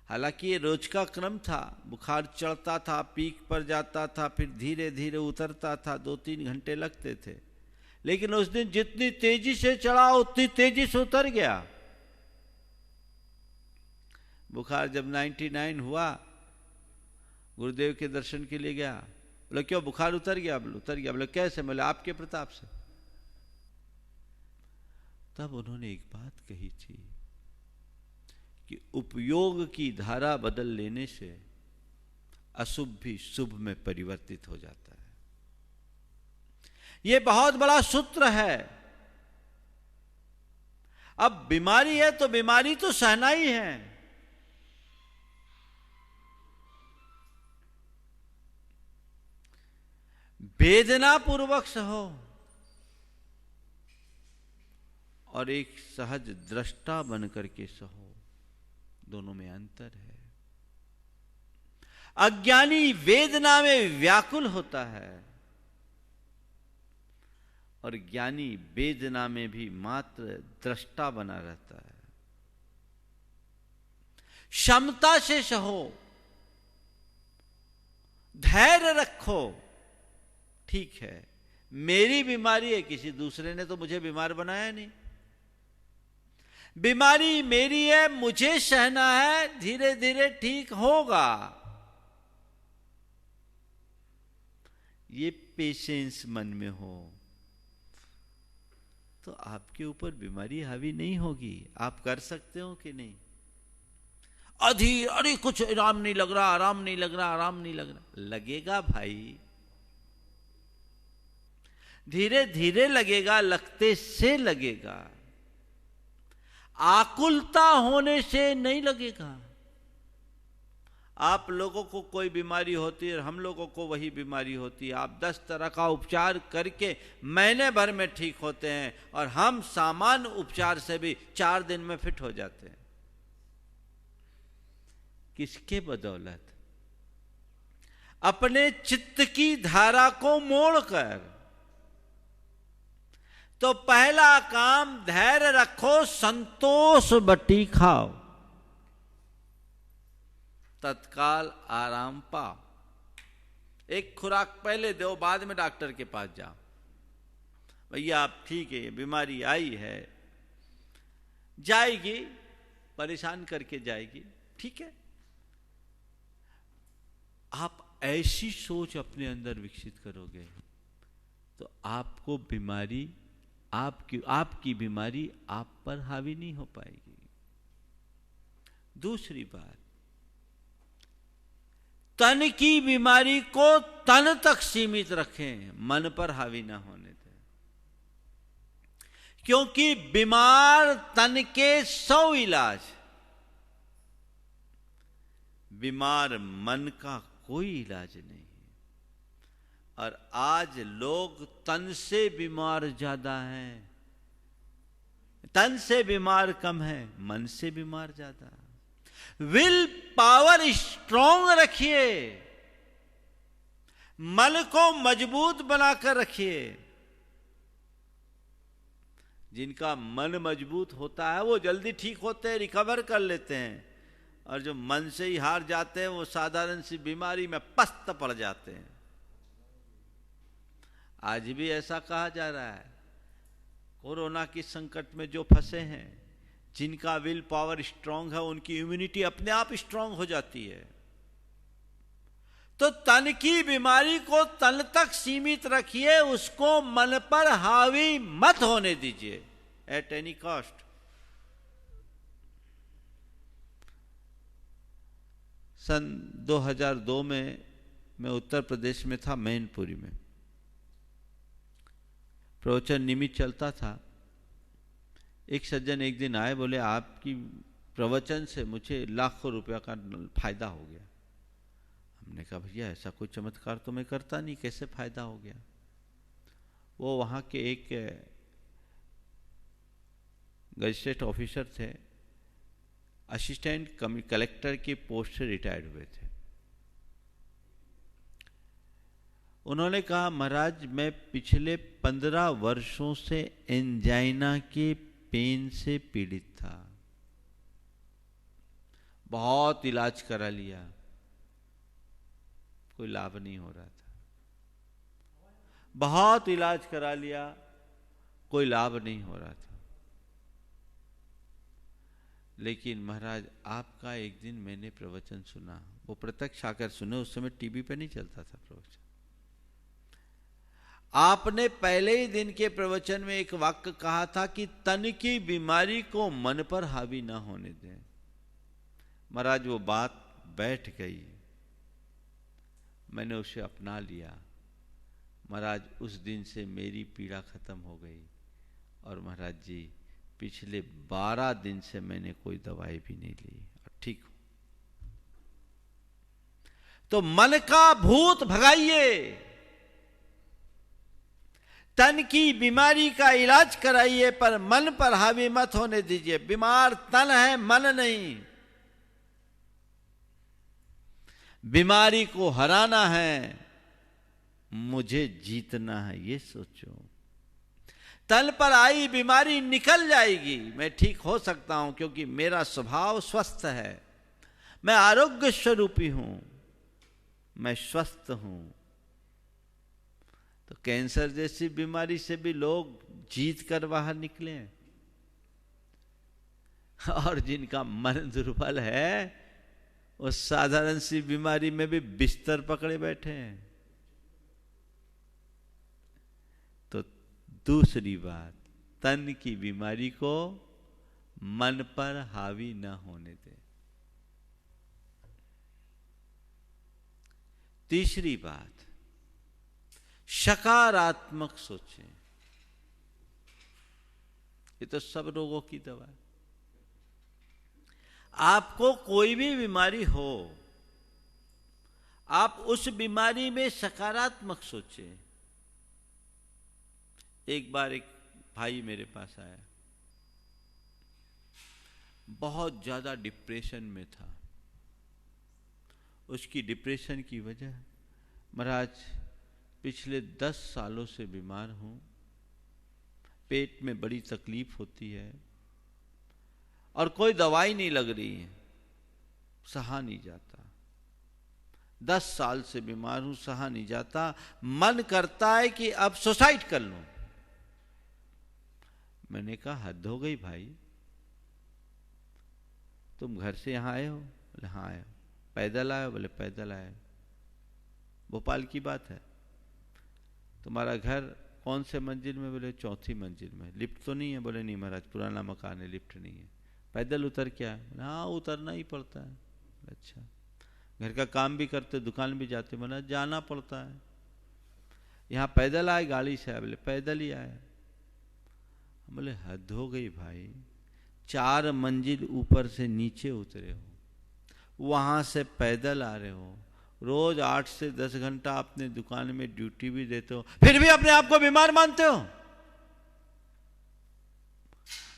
C: हालांकि ये रोज का क्रम था। बुखार चढ़ता था, पीक पर जाता था, फिर धीरे धीरे उतरता था, 2-3 घंटे लगते थे। लेकिन उस दिन जितनी तेजी से चढ़ा उतनी तेजी से उतर गया। बुखार जब 99 हुआ गुरुदेव के दर्शन के लिए गया, बोले क्यों बुखार उतर गया? बोले उतर गया। बोले कैसे? बोले आपके प्रताप से। तब उन्होंने एक बात कही थी कि उपयोग की धारा बदल लेने से अशुभ भी शुभ में परिवर्तित हो जाता है। यह बहुत बड़ा सूत्र है। अब बीमारी है तो बीमारी तो सहना ही है। वेदना पूर्वक सहो और एक सहज दृष्टा बनकर के सहो, दोनों में अंतर है। अज्ञानी वेदना में व्याकुल होता है और ज्ञानी वेदना में भी मात्र दृष्टा बना रहता है। क्षमता से सहो, धैर्य रखो। ठीक है, मेरी बीमारी है, किसी दूसरे ने तो मुझे बीमार बनाया नहीं। बीमारी मेरी है, मुझे सहना है, धीरे धीरे ठीक होगा। ये पेशेंस मन में हो तो आपके ऊपर बीमारी हावी नहीं होगी। आप कर सकते हो कि नहीं? अधीर, अरे कुछ आराम नहीं लग रहा, आराम नहीं लग रहा, आराम नहीं लग रहा। लगेगा भाई, धीरे धीरे लगेगा, लगते से लगेगा। आकुलता होने से नहीं लगेगा। आप लोगों को कोई बीमारी होती है, हम लोगों को वही बीमारी होती है। आप 10 तरह का उपचार करके महीने भर में ठीक होते हैं और हम सामान्य उपचार से भी 4 दिन में फिट हो जाते हैं। किसके बदौलत? अपने चित्त की धारा को मोड़कर। तो पहला काम, धैर्य रखो, संतोष बट्टी खाओ, तत्काल आराम पाओ। एक खुराक पहले दो, बाद में डॉक्टर के पास जाओ। भैया आप ठीक है, बीमारी आई है, जाएगी, परेशान करके जाएगी, ठीक है। आप ऐसी सोच अपने अंदर विकसित करोगे तो आपको बीमारी, आपकी बीमारी आप पर हावी नहीं हो पाएगी। दूसरी बात, तन की बीमारी को तन तक सीमित रखें, मन पर हावी ना होने दें। क्योंकि बीमार तन के 100 इलाज, बीमार मन का कोई इलाज नहीं। और आज लोग तन से बीमार ज्यादा हैं, तन से बीमार कम है, मन से बीमार ज्यादा। विल पावर स्ट्रांग रखिए, मन को मजबूत बनाकर रखिए। जिनका मन मजबूत होता है वो जल्दी ठीक होते हैं, रिकवर कर लेते हैं। और जो मन से ही हार जाते हैं वो साधारण सी बीमारी में पस्त पड़ जाते हैं। आज भी ऐसा कहा जा रहा है, कोरोना की संकट में जो फंसे हैं, जिनका विल पावर स्ट्रांग है, उनकी इम्यूनिटी अपने आप स्ट्रांग हो जाती है। तो तन की बीमारी को तन तक सीमित रखिए, उसको मन पर हावी मत होने दीजिए एट एनी कॉस्ट। सन 2002 में मैं उत्तर प्रदेश में था, मैनपुरी में प्रवचन निमित्त चलता था। एक सज्जन एक दिन आए, बोले आपकी प्रवचन से मुझे लाखों रुपया का फायदा हो गया। हमने कहा भैया ऐसा कोई चमत्कार तो मैं करता नहीं, कैसे फायदा हो गया? वो वहाँ के एक गजिस्ट्रेट ऑफिसर थे, असिस्टेंट कलेक्टर की पोस्ट से रिटायर्ड हुए थे। उन्होंने कहा महाराज मैं पिछले 15 वर्षों से एंजाइना के पेन से पीड़ित था, बहुत इलाज करा लिया, कोई लाभ नहीं हो रहा था। बहुत इलाज करा लिया, कोई लाभ नहीं हो रहा था। लेकिन महाराज आपका एक दिन मैंने प्रवचन सुना, वो प्रत्यक्ष आकर सुने, उस समय टीवी पे नहीं चलता था प्रवचन। आपने पहले ही दिन के प्रवचन में एक वाक्य कहा था कि तन की बीमारी को मन पर हावी ना होने दें। महाराज वो बात बैठ गई, मैंने उसे अपना लिया। महाराज उस दिन से मेरी पीड़ा खत्म हो गई, और महाराज जी पिछले 12 दिन से मैंने कोई दवाई भी नहीं ली और ठीक हूं। तो मन का भूत भगाइए, तन की बीमारी का इलाज कराइए, पर मन पर हावी मत होने दीजिए। बीमार तन है, मन नहीं। बीमारी को हराना है, मुझे जीतना है, ये सोचो। तन पर आई बीमारी निकल जाएगी, मैं ठीक हो सकता हूं क्योंकि मेरा स्वभाव स्वस्थ है, मैं आरोग्य स्वरूपी हूं, मैं स्वस्थ हूं। तो कैंसर जैसी बीमारी से भी लोग जीत कर बाहर निकले, और जिनका मन दुर्बल है उस साधारण सी बीमारी में भी बिस्तर पकड़े बैठे हैं। तो दूसरी बात, तन की बीमारी को मन पर हावी न होने दे। तीसरी बात, सकारात्मक सोचें। ये तो सब रोगों की दवा है। आपको कोई भी बीमारी हो, आप उस बीमारी में सकारात्मक सोचें। एक बार एक भाई मेरे पास आया, बहुत ज्यादा डिप्रेशन में था। उसकी डिप्रेशन की वजह, महाराज पिछले 10 सालों से बीमार हूं, पेट में बड़ी तकलीफ होती है और कोई दवाई नहीं लग रही है, सहा नहीं जाता। 10 साल से बीमार हूं, सहा नहीं जाता, मन करता है कि अब सुसाइड कर लूं। मैंने कहा हद हो गई भाई, तुम घर से यहां आए हो? बोले हाँ आए। पैदल आए? बोले पैदल आए। भोपाल की बात है। तुम्हारा घर कौन से मंजिल में? बोले 4थी मंजिल में। लिफ्ट तो नहीं है? बोले नहीं महाराज, पुराना मकान है, लिफ्ट नहीं है। पैदल उतर क्या है? हाँ उतरना ही पड़ता है। अच्छा, घर का काम भी करते, दुकान भी जाते? बोला जाना पड़ता है। यहाँ पैदल आए गाड़ी से? बोले पैदल ही आए। बोले हद हो गई भाई, 4 मंजिल ऊपर से नीचे उतरे हो, वहां से पैदल आ रहे हो, रोज 8 से 10 घंटा अपने दुकान में ड्यूटी भी देते हो, फिर भी अपने आप को बीमार मानते हो।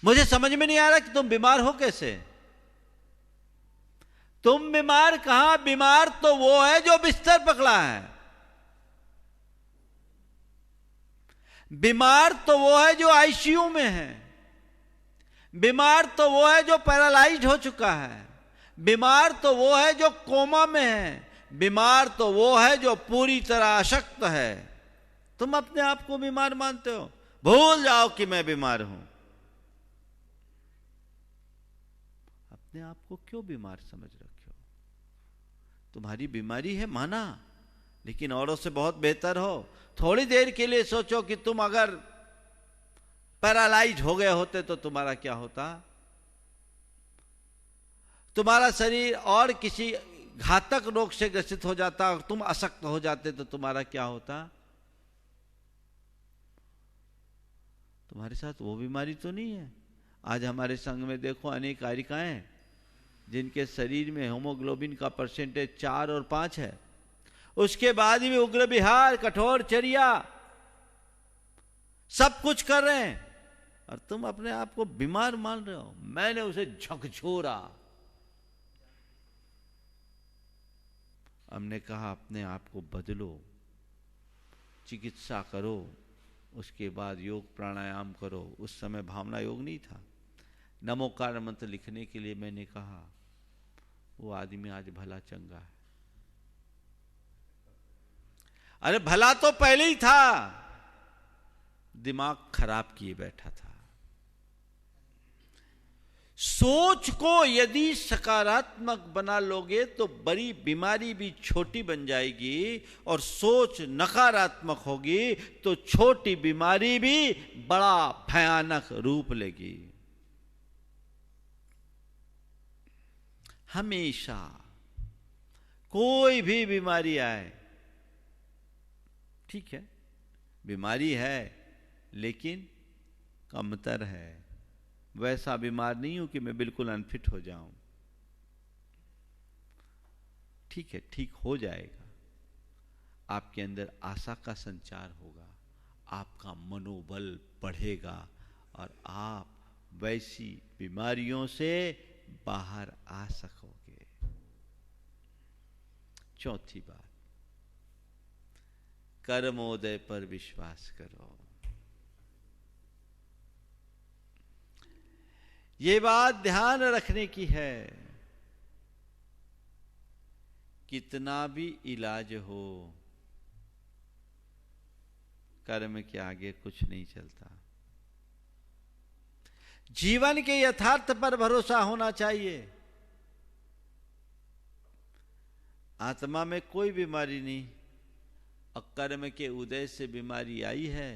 C: मुझे समझ में नहीं आ रहा कि तुम बीमार हो कैसे। तुम बीमार कहां, बीमार तो वो है जो बिस्तर पकड़ा है। बीमार तो वो है जो आईसीयू में है। बीमार तो वो है जो पैरालाइज हो चुका है। बीमार तो वो है जो कोमा में है। बीमार तो वो है जो पूरी तरह अशक्त है। तुम अपने आप को बीमार मानते हो। भूल जाओ कि मैं बीमार हूं। अपने आप को क्यों बीमार समझ रखे हो? तुम्हारी बीमारी है माना, लेकिन औरों से बहुत बेहतर हो। थोड़ी देर के लिए सोचो कि तुम अगर पैरालाइज हो गए होते तो तुम्हारा क्या होता। तुम्हारा शरीर और किसी घातक रोग से ग्रसित हो जाता, तुम अशक्त हो जाते तो तुम्हारा क्या होता। तुम्हारे साथ वो बीमारी तो नहीं है। आज हमारे संघ में देखो अनेक कारिकाएं जिनके शरीर में हीमोग्लोबिन का परसेंटेज 4 और 5 है, उसके बाद भी उग्र विहार, कठोर चर्या, सब कुछ कर रहे हैं, और तुम अपने आप को बीमार मान रहे हो। मैंने उसे झकझोरा। हमने कहा अपने आप को बदलो, चिकित्सा करो, उसके बाद योग प्राणायाम करो। उस समय भावना योग नहीं था। नमोकार मंत्र लिखने के लिए मैंने कहा, वो आदमी आज भला चंगा है। अरे भला तो पहले ही था, दिमाग खराब किए बैठा था। सोच को यदि सकारात्मक बना लोगे तो बड़ी बीमारी भी छोटी बन जाएगी, और सोच नकारात्मक होगी तो छोटी बीमारी भी बड़ा भयानक रूप लेगी। हमेशा कोई भी बीमारी आए, ठीक है बीमारी है लेकिन कमतर है, वैसा बीमार नहीं हूं कि मैं बिल्कुल अनफिट हो जाऊं, ठीक है ठीक हो जाएगा। आपके अंदर आशा का संचार होगा, आपका मनोबल बढ़ेगा और आप वैसी बीमारियों से बाहर आ सकोगे। चौथी बात, कर्मोदय पर विश्वास करो। ये बात ध्यान रखने की है, कितना भी इलाज हो कर्म के आगे कुछ नहीं चलता। जीवन के यथार्थ पर भरोसा होना चाहिए। आत्मा में कोई बीमारी नहीं, और कर्म के उदय से बीमारी आई है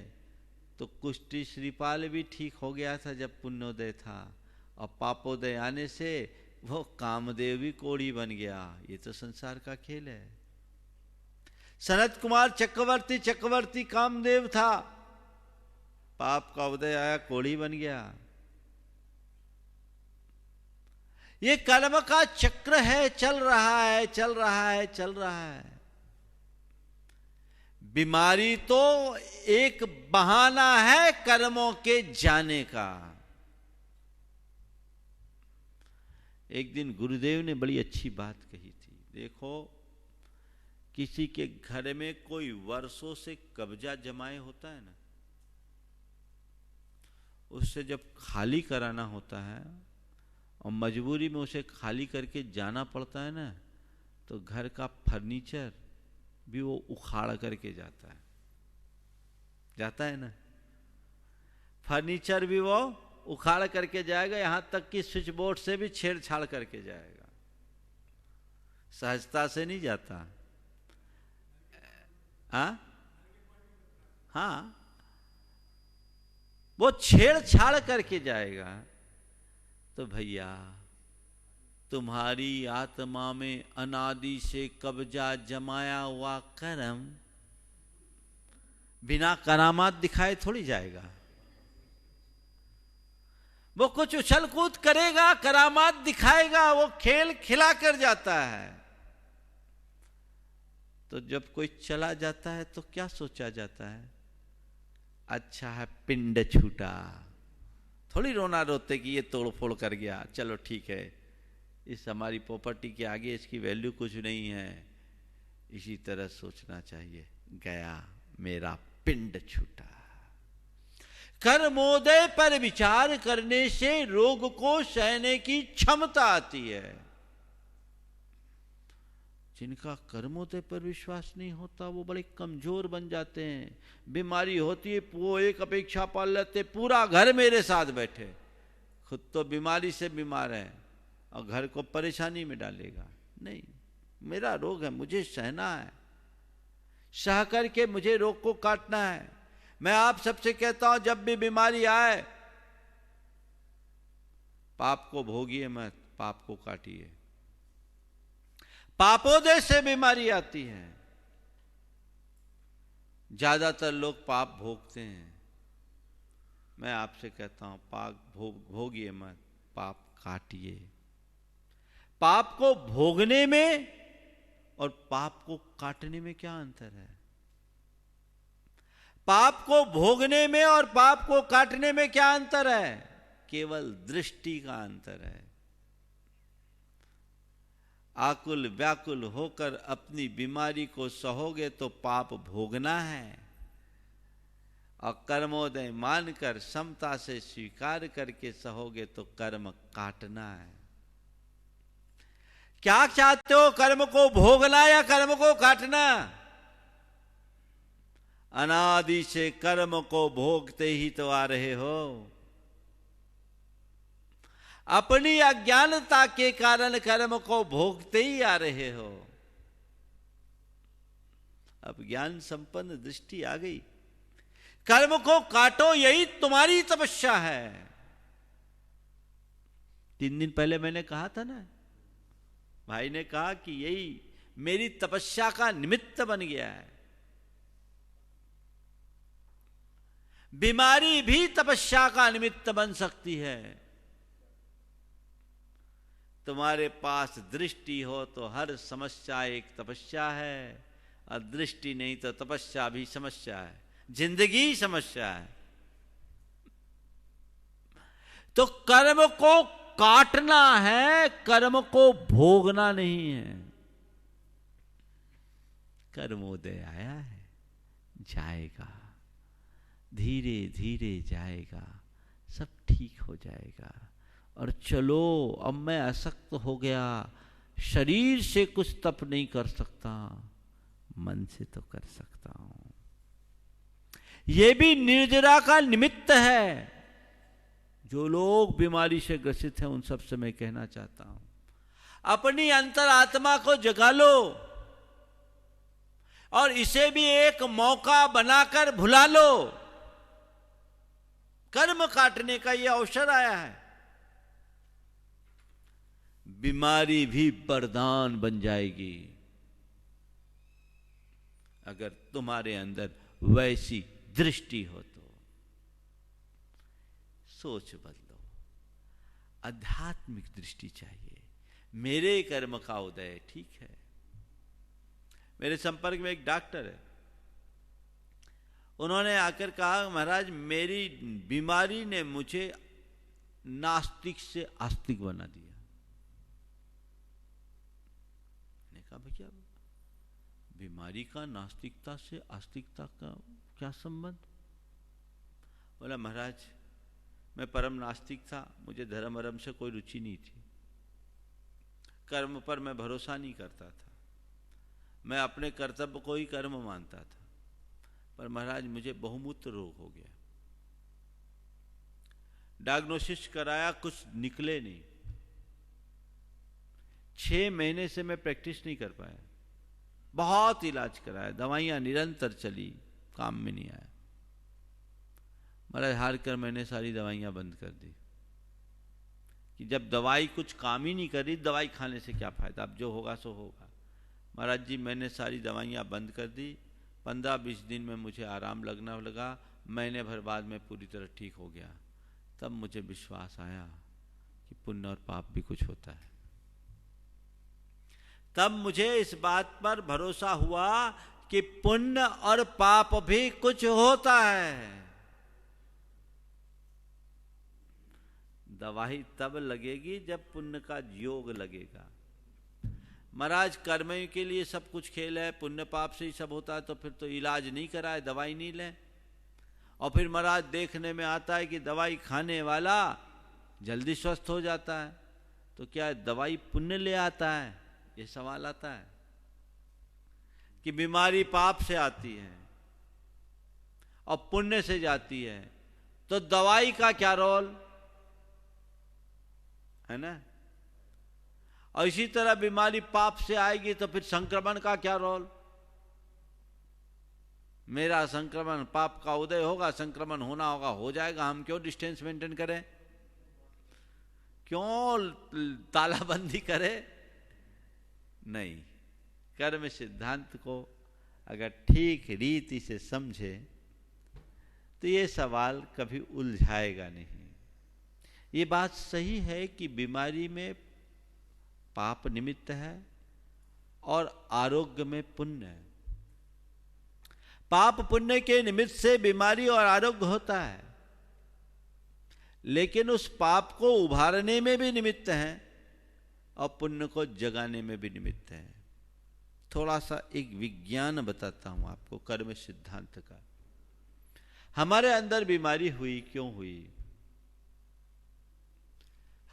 C: तो कुष्ठी श्रीपाल भी ठीक हो गया था जब पुण्योदय था, और पापोदय आने से वो कामदेव भी कोढ़ी बन गया। ये तो संसार का खेल है। सनत कुमार चक्रवर्ती कामदेव था, पाप का उदय आया कोढ़ी बन गया। ये कर्म का चक्र है, चल रहा है चल रहा है चल रहा है। बीमारी तो एक बहाना है कर्मों के जाने का। एक दिन गुरुदेव ने बड़ी अच्छी बात कही थी। देखो, किसी के घर में कोई वर्षों से कब्जा जमाए होता है ना, उससे जब खाली कराना होता है और मजबूरी में उसे खाली करके जाना पड़ता है ना, तो घर का फर्नीचर भी वो उखाड़ करके जाता है ना, फर्नीचर भी वो उखाड़ करके जाएगा, यहां तक कि स्विच बोर्ड से भी छेड़छाड़ करके जाएगा। सहजता से नहीं जाता। हाँ, वो छेड़छाड़ करके जाएगा। तो भैया, तुम्हारी आत्मा में अनादि से कब्जा जमाया हुआ कर्म बिना करामात दिखाए थोड़ी जाएगा। वो कुछ उछल कूद करेगा, करामात दिखाएगा, वो खेल खिला कर जाता है। तो जब कोई चला जाता है तो क्या सोचा जाता है? अच्छा है पिंड छूटा, थोड़ी रोना रोते कि ये तोड़ फोड़ कर गया, चलो ठीक है, इस हमारी प्रॉपर्टी के आगे इसकी वैल्यू कुछ नहीं है। इसी तरह सोचना चाहिए, गया मेरा पिंड छूटा। कर्मोदय पर विचार करने से रोग को सहने की क्षमता आती है। जिनका कर्मोदय पर विश्वास नहीं होता वो बड़े कमजोर बन जाते हैं। बीमारी होती है, वो एक अपेक्षा पाल लेते, पूरा घर मेरे साथ बैठे, खुद तो बीमारी से बीमार है और घर को परेशानी में डालेगा। नहीं, मेरा रोग है, मुझे सहना है, सह करके मुझे रोग को काटना है। मैं आप सबसे कहता हूं, जब भी बीमारी आए, पाप को भोगिए मत, पाप को काटिए। पापोदय से बीमारी आती है। ज्यादातर लोग पाप भोगते हैं। मैं आपसे कहता हूं, पाप भोगिए मत, पाप काटिए। पाप को भोगने में और पाप को काटने में क्या अंतर है? पाप को भोगने में और पाप को काटने में क्या अंतर है? केवल दृष्टि का अंतर है। आकुल व्याकुल होकर अपनी बीमारी को सहोगे तो पाप भोगना है, और कर्मोदय मानकर समता से स्वीकार करके सहोगे तो कर्म काटना है। क्या चाहते हो, कर्म को भोगना या कर्म को काटना? अनादि से कर्म को भोगते ही तो आ रहे हो। अपनी अज्ञानता के कारण कर्म को भोगते ही आ रहे हो। अब ज्ञान संपन्न दृष्टि आ गई, कर्म को काटो, यही तुम्हारी तपस्या है। 3 दिन पहले मैंने कहा था ना, भाई ने कहा कि यही मेरी तपस्या का निमित्त बन गया है। बीमारी भी तपस्या का निमित्त बन सकती है। तुम्हारे पास दृष्टि हो तो हर समस्या एक तपस्या है, और दृष्टि नहीं तो तपस्या भी समस्या है, जिंदगी समस्या है। तो कर्म को काटना है, कर्म को भोगना नहीं है। कर्मोदय आया है, जाएगा, धीरे धीरे जाएगा, सब ठीक हो जाएगा। और चलो, अब मैं असक्त हो गया, शरीर से कुछ तप नहीं कर सकता, मन से तो कर सकता हूं। यह भी निर्जरा का निमित्त है। जो लोग बीमारी से ग्रसित हैं उन सब से मैं कहना चाहता हूं, अपनी अंतरात्मा को जगा लो और इसे भी एक मौका बनाकर भुला लो। कर्म काटने का यह अवसर आया है। बीमारी भी वरदान बन जाएगी अगर तुम्हारे अंदर वैसी दृष्टि हो तो। सोच बदलो, आध्यात्मिक दृष्टि चाहिए। मेरे कर्म का उदय, ठीक है। मेरे संपर्क में एक डॉक्टर है, उन्होंने आकर कहा, महाराज मेरी बीमारी ने मुझे नास्तिक से आस्तिक बना दिया। मैंने कहा, भैया बीमारी का नास्तिकता से आस्तिकता का क्या संबंध? बोला, महाराज मैं परम नास्तिक था, मुझे धर्म वरम से कोई रुचि नहीं थी, कर्म पर मैं भरोसा नहीं करता था, मैं अपने कर्तव्य को ही कर्म मानता था। पर महाराज मुझे बहुमूत्र रोग हो गया, डायग्नोसिस कराया, कुछ निकले नहीं। 6 महीने से मैं प्रैक्टिस नहीं कर पाया, बहुत इलाज कराया, दवाइयां निरंतर चली, काम में नहीं आया। महाराज हार कर मैंने सारी दवाइयां बंद कर दी कि जब दवाई कुछ काम ही नहीं कर रही, दवाई खाने से क्या फायदा, अब जो होगा सो होगा। महाराज जी मैंने सारी दवाइयां बंद कर दी। 15-20 दिन में मुझे आराम लगना लगा, महीने भर बाद में पूरी तरह ठीक हो गया। तब मुझे विश्वास आया कि पुण्य और पाप भी कुछ होता है। तब मुझे इस बात पर भरोसा हुआ कि पुण्य और पाप भी कुछ होता है। दवाई तब लगेगी जब पुण्य का योग लगेगा। महाराज कर्म के लिए सब कुछ खेल है, पुण्य पाप से ही सब होता है, तो फिर तो इलाज नहीं कराए, दवाई नहीं लें। और फिर महाराज देखने में आता है कि दवाई खाने वाला जल्दी स्वस्थ हो जाता है, तो क्या दवाई पुण्य ले आता है? ये सवाल आता है कि बीमारी पाप से आती है और पुण्य से जाती है, तो दवाई का क्या रोल है ना? और इसी तरह बीमारी पाप से आएगी तो फिर संक्रमण का क्या रोल? मेरा संक्रमण, पाप का उदय होगा, संक्रमण होना होगा, हो जाएगा, हम क्यों डिस्टेंस मेंटेन करें, क्यों तालाबंदी करें? नहीं, कर्म सिद्धांत को अगर ठीक रीति से समझे तो ये सवाल कभी उलझाएगा नहीं। ये बात सही है कि बीमारी में पाप निमित्त है और आरोग्य में पुण्य है। पाप पुण्य के निमित्त से बीमारी और आरोग्य होता है, लेकिन उस पाप को उभारने में भी निमित्त है और पुण्य को जगाने में भी निमित्त है। थोड़ा सा एक विज्ञान बताता हूं आपको कर्म सिद्धांत का। हमारे अंदर बीमारी हुई क्यों हुई?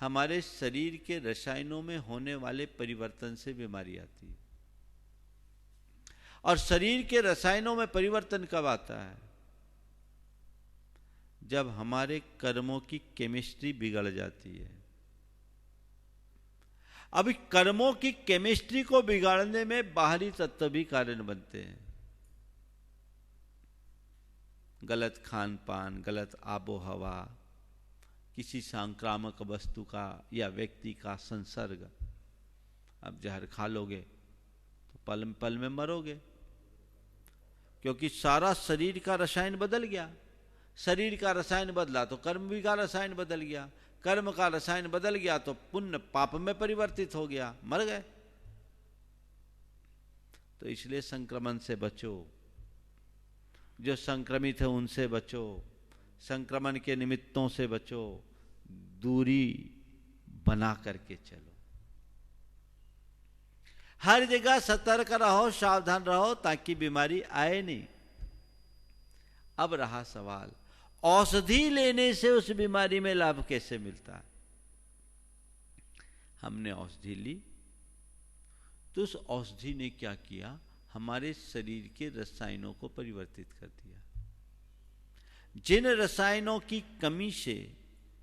C: हमारे शरीर के रसायनों में होने वाले परिवर्तन से बीमारी आती है। और शरीर के रसायनों में परिवर्तन कब आता है? जब हमारे कर्मों की केमिस्ट्री बिगड़ जाती है। अभी कर्मों की केमिस्ट्री को बिगाड़ने में बाहरी तत्व भी कारण बनते हैं। गलत खान पान, गलत आबो हवा, किसी संक्रामक वस्तु का या व्यक्ति का संसर्ग। अब जहर खा लोगे तो पल पल में मरोगे, क्योंकि सारा शरीर का रसायन बदल गया। शरीर का रसायन बदला तो कर्म भी का रसायन बदल गया, कर्म का रसायन बदल गया तो पुण्य पाप में परिवर्तित हो गया, मर गए। तो इसलिए संक्रमण से बचो, जो संक्रमित है उनसे बचो, संक्रमण के निमित्तों से बचो, दूरी बना करके चलो। हर जगह सतर्क रहो, सावधान रहो, ताकि बीमारी आए नहीं। अब रहा सवाल, औषधि लेने से उस बीमारी में लाभ कैसे मिलता है? हमने औषधि ली तो उस औषधि ने क्या किया? हमारे शरीर के रसायनों को परिवर्तित कर दिया। जिन रसायनों की कमी से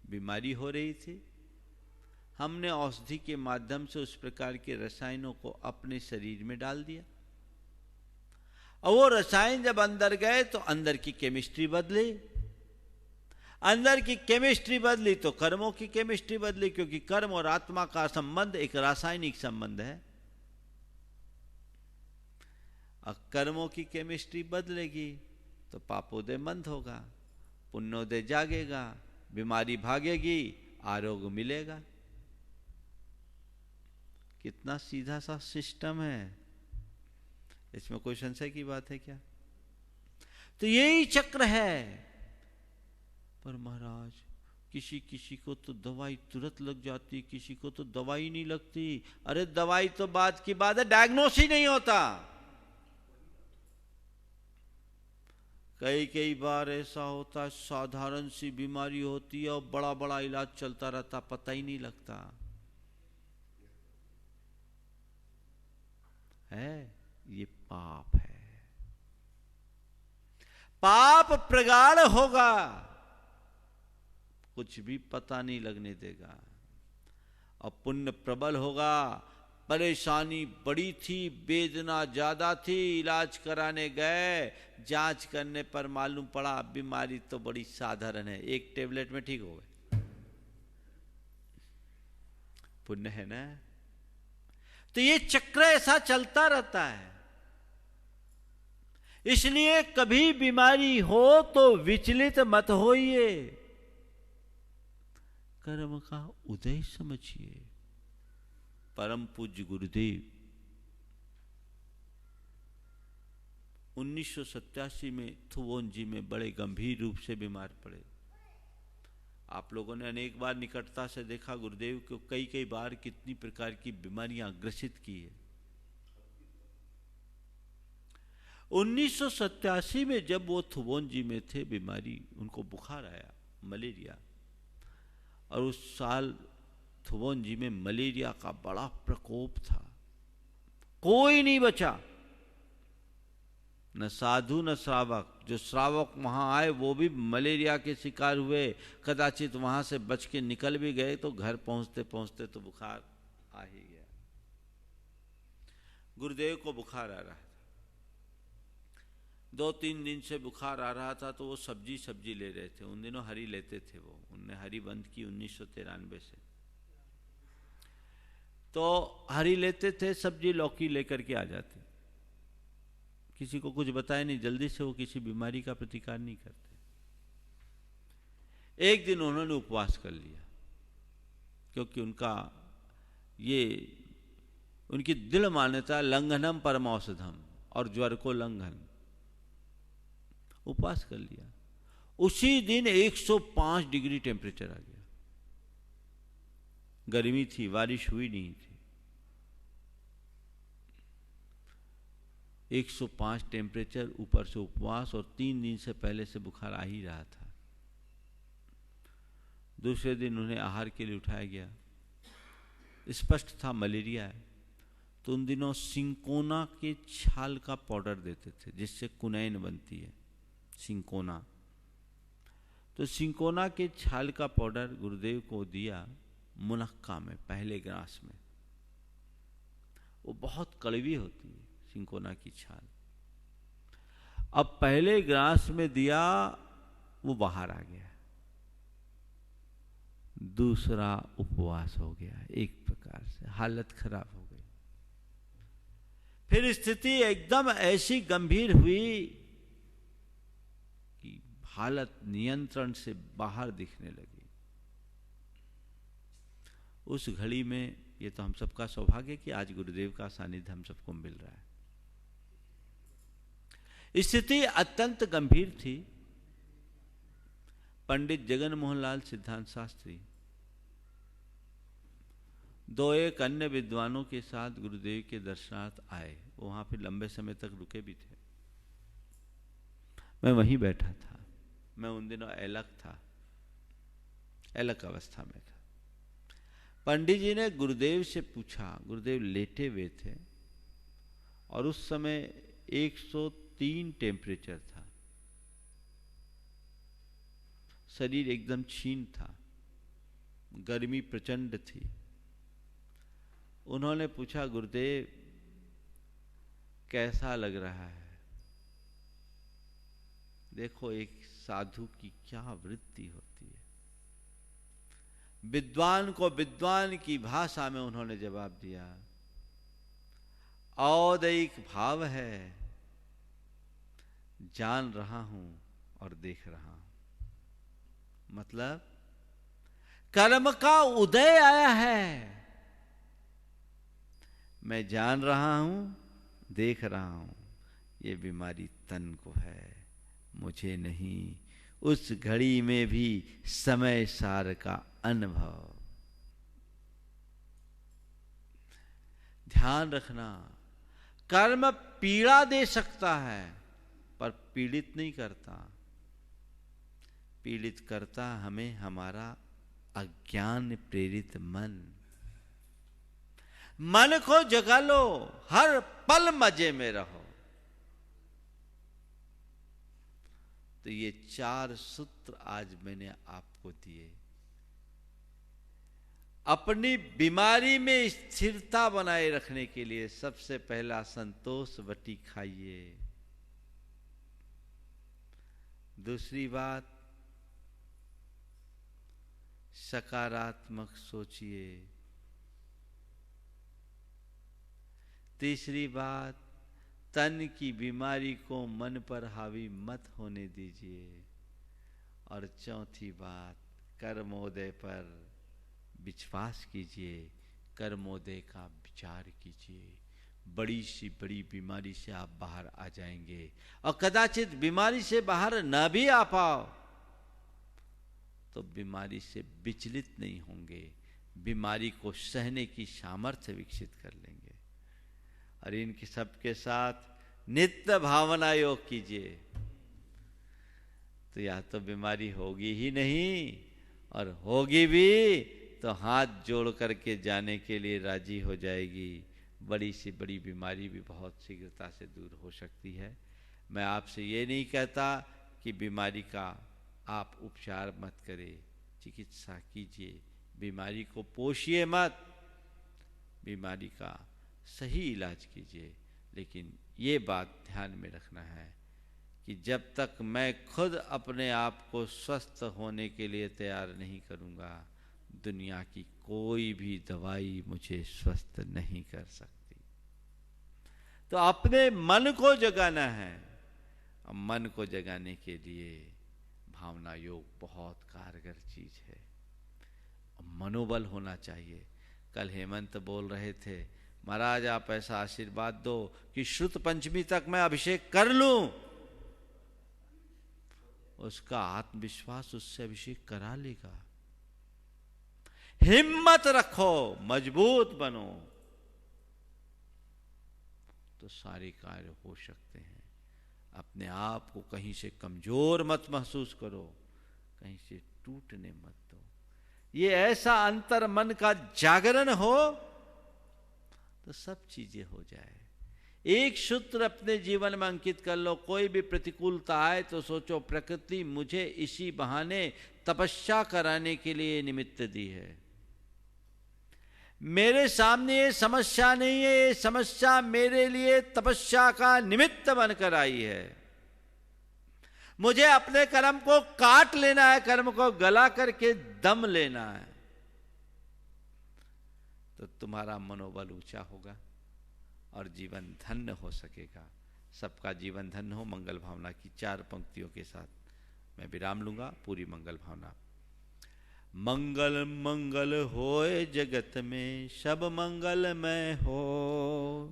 C: बीमारी हो रही थी, हमने औषधि के माध्यम से उस प्रकार के रसायनों को अपने शरीर में डाल दिया। और वो रसायन जब अंदर गए तो अंदर की केमिस्ट्री बदली। अंदर की केमिस्ट्री बदली तो कर्मों की केमिस्ट्री बदली, क्योंकि कर्म और आत्मा का संबंध एक रासायनिक संबंध है। अब कर्मों की केमिस्ट्री बदलेगी तो पापोदय मंद होगा, पुण्योदय जागेगा, बीमारी भागेगी, आरोग्य मिलेगा। कितना सीधा सा सिस्टम है, इसमें कोई संशय की बात है क्या? तो यही चक्र है। पर महाराज, किसी किसी को तो दवाई तुरंत लग जाती, किसी को तो दवाई नहीं लगती। अरे दवाई तो बात की बात है, डायग्नोस ही नहीं होता। कई बार ऐसा होता है, साधारण सी बीमारी होती है और बड़ा बड़ा इलाज चलता रहता, पता ही नहीं लगता है। ये पाप है। पाप प्रगाढ़ होगा, कुछ भी पता नहीं लगने देगा। और पुण्य प्रबल होगा। परेशानी बड़ी थी, वेदना ज्यादा थी, इलाज कराने गए, जांच करने पर मालूम पड़ा बीमारी तो बड़ी साधारण है, एक टेबलेट में ठीक हो गए। पुण्य है ना। तो ये चक्र ऐसा चलता रहता है। इसलिए कभी बीमारी हो तो विचलित मत होइए, कर्म का उदय समझिए। परम पूज्य गुरुदेव 1987 में थुवोन जी में बड़े गंभीर रूप से बीमार पड़े। आप लोगों ने अनेक बार निकटता से देखा गुरुदेव को कई बार कितनी प्रकार की बीमारियां ग्रसित की है। 1987 में जब वो थुवोन जी में थे, बीमारी उनको बुखार आया, मलेरिया। और उस साल थुवोन जी में मलेरिया का बड़ा प्रकोप था, कोई नहीं बचा, न साधु न श्रावक। जो श्रावक वहां आए वो भी मलेरिया के शिकार हुए, कदाचित वहां से बच के निकल भी गए तो घर पहुंचते पहुंचते तो बुखार आ ही गया। गुरुदेव को बुखार आ रहा था, 2-3 दिन से बुखार आ रहा था, तो वो सब्जी ले रहे थे। उन दिनों हरी लेते थे वो, उनने हरी बंद की 1993 से। तो हरी लेते थे, सब्जी लौकी लेकर के आ जाते, किसी को कुछ बताया नहीं, जल्दी से वो किसी बीमारी का प्रतिकार नहीं करते। एक दिन उन्होंने उपवास कर लिया, क्योंकि उनकी दृढ़ मान्यता लंघनम परम औषधम, और ज्वर को लंघन। उपवास कर लिया। उसी दिन 105 डिग्री टेम्परेचर आ गया। गर्मी थी, बारिश हुई नहीं थी। 105 टेम्परेचर, ऊपर से उपवास, और 3 दिन से पहले से बुखार आ ही रहा था। दूसरे दिन उन्हें आहार के लिए उठाया गया, स्पष्ट था मलेरिया है। तो उन दिनों सिंकोना के छाल का पाउडर देते थे, जिससे कुनैन बनती है, सिंकोना। तो सिंकोना के छाल का पाउडर गुरुदेव को दिया मुनक्का में, पहले ग्रास में। वो बहुत कड़वी होती है, सिंकोना की छाल। अब पहले ग्रास में दिया, वो बाहर आ गया, दूसरा उपवास हो गया, एक प्रकार से हालत खराब हो गई। फिर स्थिति एकदम ऐसी गंभीर हुई कि हालत नियंत्रण से बाहर दिखने लगी। उस घड़ी में ये तो हम सबका सौभाग्य कि आज गुरुदेव का सानिध्य हम सबको मिल रहा है। स्थिति अत्यंत गंभीर थी। पंडित जगन मोहन लाल सिद्धांत शास्त्री दो एक अन्य विद्वानों के साथ गुरुदेव के दर्शनार्थ आए। वो वहां फिर लंबे समय तक रुके भी थे। मैं वहीं बैठा था। मैं उन दिनों ऐलक था, ऐलक अवस्था में था। पंडित जी ने गुरुदेव से पूछा, गुरुदेव लेटे हुए थे और उस समय 103 टेम्परेचर था, शरीर एकदम क्षीण था, गर्मी प्रचंड थी। उन्होंने पूछा, गुरुदेव कैसा लग रहा है? देखो एक साधु की क्या वृत्ति होती है। विद्वान को विद्वान की भाषा में उन्होंने जवाब दिया, औदैक भाव है, जान रहा हूं और देख रहा हूं। मतलब कर्म का उदय आया है, मैं जान रहा हूं, देख रहा हूं। ये बीमारी तन को है, मुझे नहीं। उस घड़ी में भी समय सार का अनुभव। ध्यान रखना, कर्म पीड़ा दे सकता है पर पीड़ित नहीं करता। पीड़ित करता हमें हमारा अज्ञान प्रेरित मन। मन को जगा लो, हर पल मजे में रहो। तो ये 4 सूत्र आज मैंने आपको दिए। अपनी बीमारी में स्थिरता बनाए रखने के लिए सबसे पहला संतोष वटी खाइए। दूसरी बात, सकारात्मक सोचिए। तीसरी बात, तन की बीमारी को मन पर हावी मत होने दीजिए। और चौथी बात, कर्मोदय पर विश्वास कीजिए, कर्मोदय का विचार कीजिए। बड़ी सी बड़ी बीमारी से आप बाहर आ जाएंगे। और कदाचित बीमारी से बाहर न भी आ पाओ तो बीमारी से विचलित नहीं होंगे, बीमारी को सहने की सामर्थ्य विकसित कर लेंगे। और इनके सबके साथ नित्य भावना योग कीजिए तो या तो बीमारी होगी ही नहीं, और होगी भी तो हाथ जोड़ करके जाने के लिए राजी हो जाएगी। बड़ी सी बड़ी बीमारी भी बहुत शीघ्रता से दूर हो सकती है। मैं आपसे ये नहीं कहता कि बीमारी का आप उपचार मत करें, चिकित्सा कीजिए, बीमारी को पोषिए मत, बीमारी का सही इलाज कीजिए। लेकिन ये बात ध्यान में रखना है कि जब तक मैं खुद अपने आप को स्वस्थ होने के लिए तैयार नहीं करूँगा, दुनिया की कोई भी दवाई मुझे स्वस्थ नहीं कर सकती। तो अपने मन को जगाना है। और मन को जगाने के लिए भावना योग बहुत कारगर चीज है। मनोबल होना चाहिए। कल हेमंत बोल रहे थे, महाराज आप ऐसा आशीर्वाद दो कि श्रुत पंचमी तक मैं अभिषेक कर लूं। उसका आत्मविश्वास उससे अभिषेक करा लेगा। हिम्मत रखो, मजबूत बनो, तो सारे कार्य हो सकते हैं। अपने आप को कहीं से कमजोर मत महसूस करो, कहीं से टूटने मत दो। ये ऐसा अंतर मन का जागरण हो तो सब चीजें हो जाए। एक सूत्र अपने जीवन में अंकित कर लो। कोई भी प्रतिकूलता आए तो सोचो प्रकृति मुझे इसी बहाने तपस्या कराने के लिए निमित्त दी है। मेरे सामने ये समस्या नहीं है, ये समस्या मेरे लिए तपस्या का निमित्त बनकर आई है। मुझे अपने कर्म को काट लेना है, कर्म को गला करके दम लेना है, तो तुम्हारा मनोबल ऊंचा होगा और जीवन धन्य हो सकेगा। सबका जीवन धन्य हो। मंगल भावना की 4 पंक्तियों के साथ मैं विराम लूंगा। पूरी मंगल भावना। मंगल मंगल होए जगत में, सब मंगलमय हो।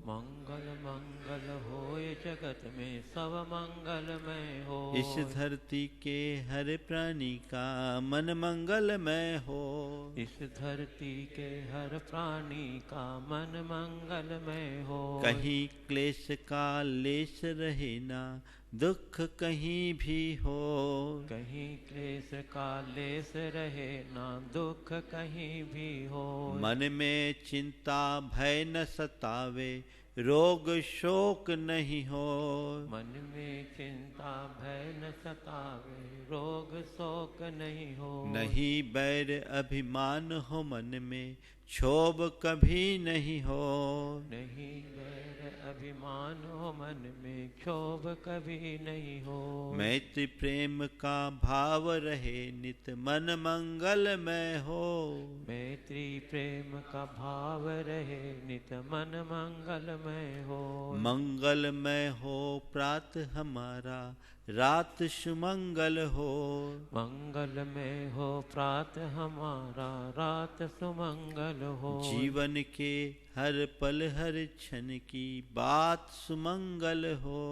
D: मंगल मंगल होए जगत में, सब मंगलमय हो।
C: इस धरती के हर प्राणी का मन मंगलमय हो।
D: इस धरती के हर प्राणी का मन मंगलमय हो।
C: कहीं क्लेश का लेश रहे ना, दुख कहीं भी हो।
D: कहीं क्लेश का लेस रहे ना, दुख कहीं भी हो।
C: मन में चिंता भय न सतावे, रोग शोक नहीं हो।
D: मन में चिंता भय न सतावे, रोग शोक नहीं हो।
C: नहीं बैर अभिमान हो मन में, क्षोभ कभी नहीं हो।
D: नहीं बैर अभिमान हो मन में, क्षोभ कभी नहीं हो।
C: मैत्री प्रेम का भाव रहे नित, मन मंगलमय हो।
D: मैत्री प्रेम का भाव रहे नित, मन मंगलमय हो।
C: मंगलमय हो प्रात हमारा, रात सुमंगल हो।
D: मंगल में हो प्रात हमारा, रात सुमंगल हो।
C: जीवन के हर पल हर क्षण की बात सुमंगल हो।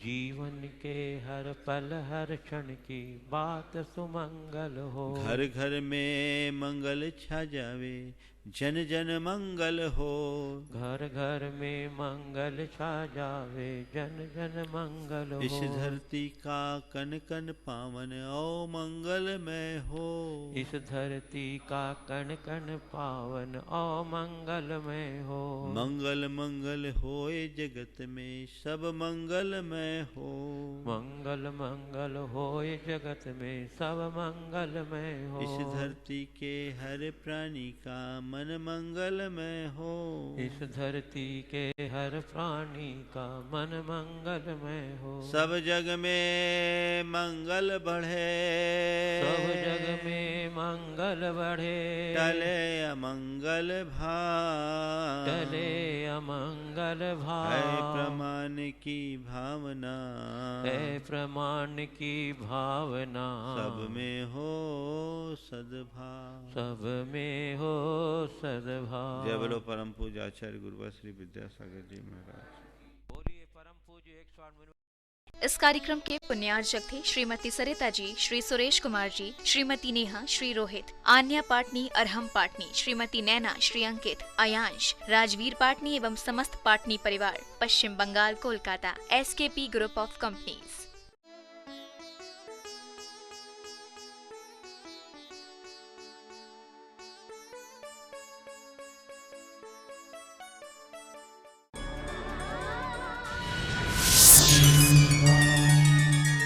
D: जीवन के हर पल हर क्षण की बात सुमंगल हो।
C: घर घर में मंगल छा जावे, जन जन मंगल हो।
D: घर घर में मंगल छा जावे, जन जन मंगल हो।
C: इस धरती का कन कन पावन ओ मंगलमय हो।
D: इस धरती का कण कण पावन ओ मंगलमय हो।
C: मंगल मंगल होए जगत में, सब मंगलमय हो।
D: मंगल मंगल होए जगत में, सब मंगलमय हो।
C: इस धरती के हर प्राणी का मन मंगलमय हो।
D: इस धरती के हर प्राणी का मन मंगलमय हो।
C: सब जग में मंगल बढ़े,
D: सब जग में मंगल बढ़े।
C: टले अमंगल भाव,
D: टले अमंगल भाव।
C: है प्रमाण की भावना,
D: है प्रमाण की भावना।
C: सब में हो सद्भाव।
D: सब में हो सद्भाव।
C: जय बोलो परम पूज्य आचार्य गुरुवर श्री विद्यासागर जी महाराज।
B: बोलिए परम पूज्य 108 मुनि।
A: इस कार्यक्रम के पुण्यार्चक थे श्रीमती सरिता जी, श्री सुरेश कुमार जी, श्रीमती नेहा, श्री रोहित, आन्या पाटनी, अरहम पाटनी, श्रीमती नैना, श्री अंकित, अयांश, राजवीर पाटनी एवं समस्त पाटनी परिवार, Paschim Bengal, Kolkata, SKP group of companies.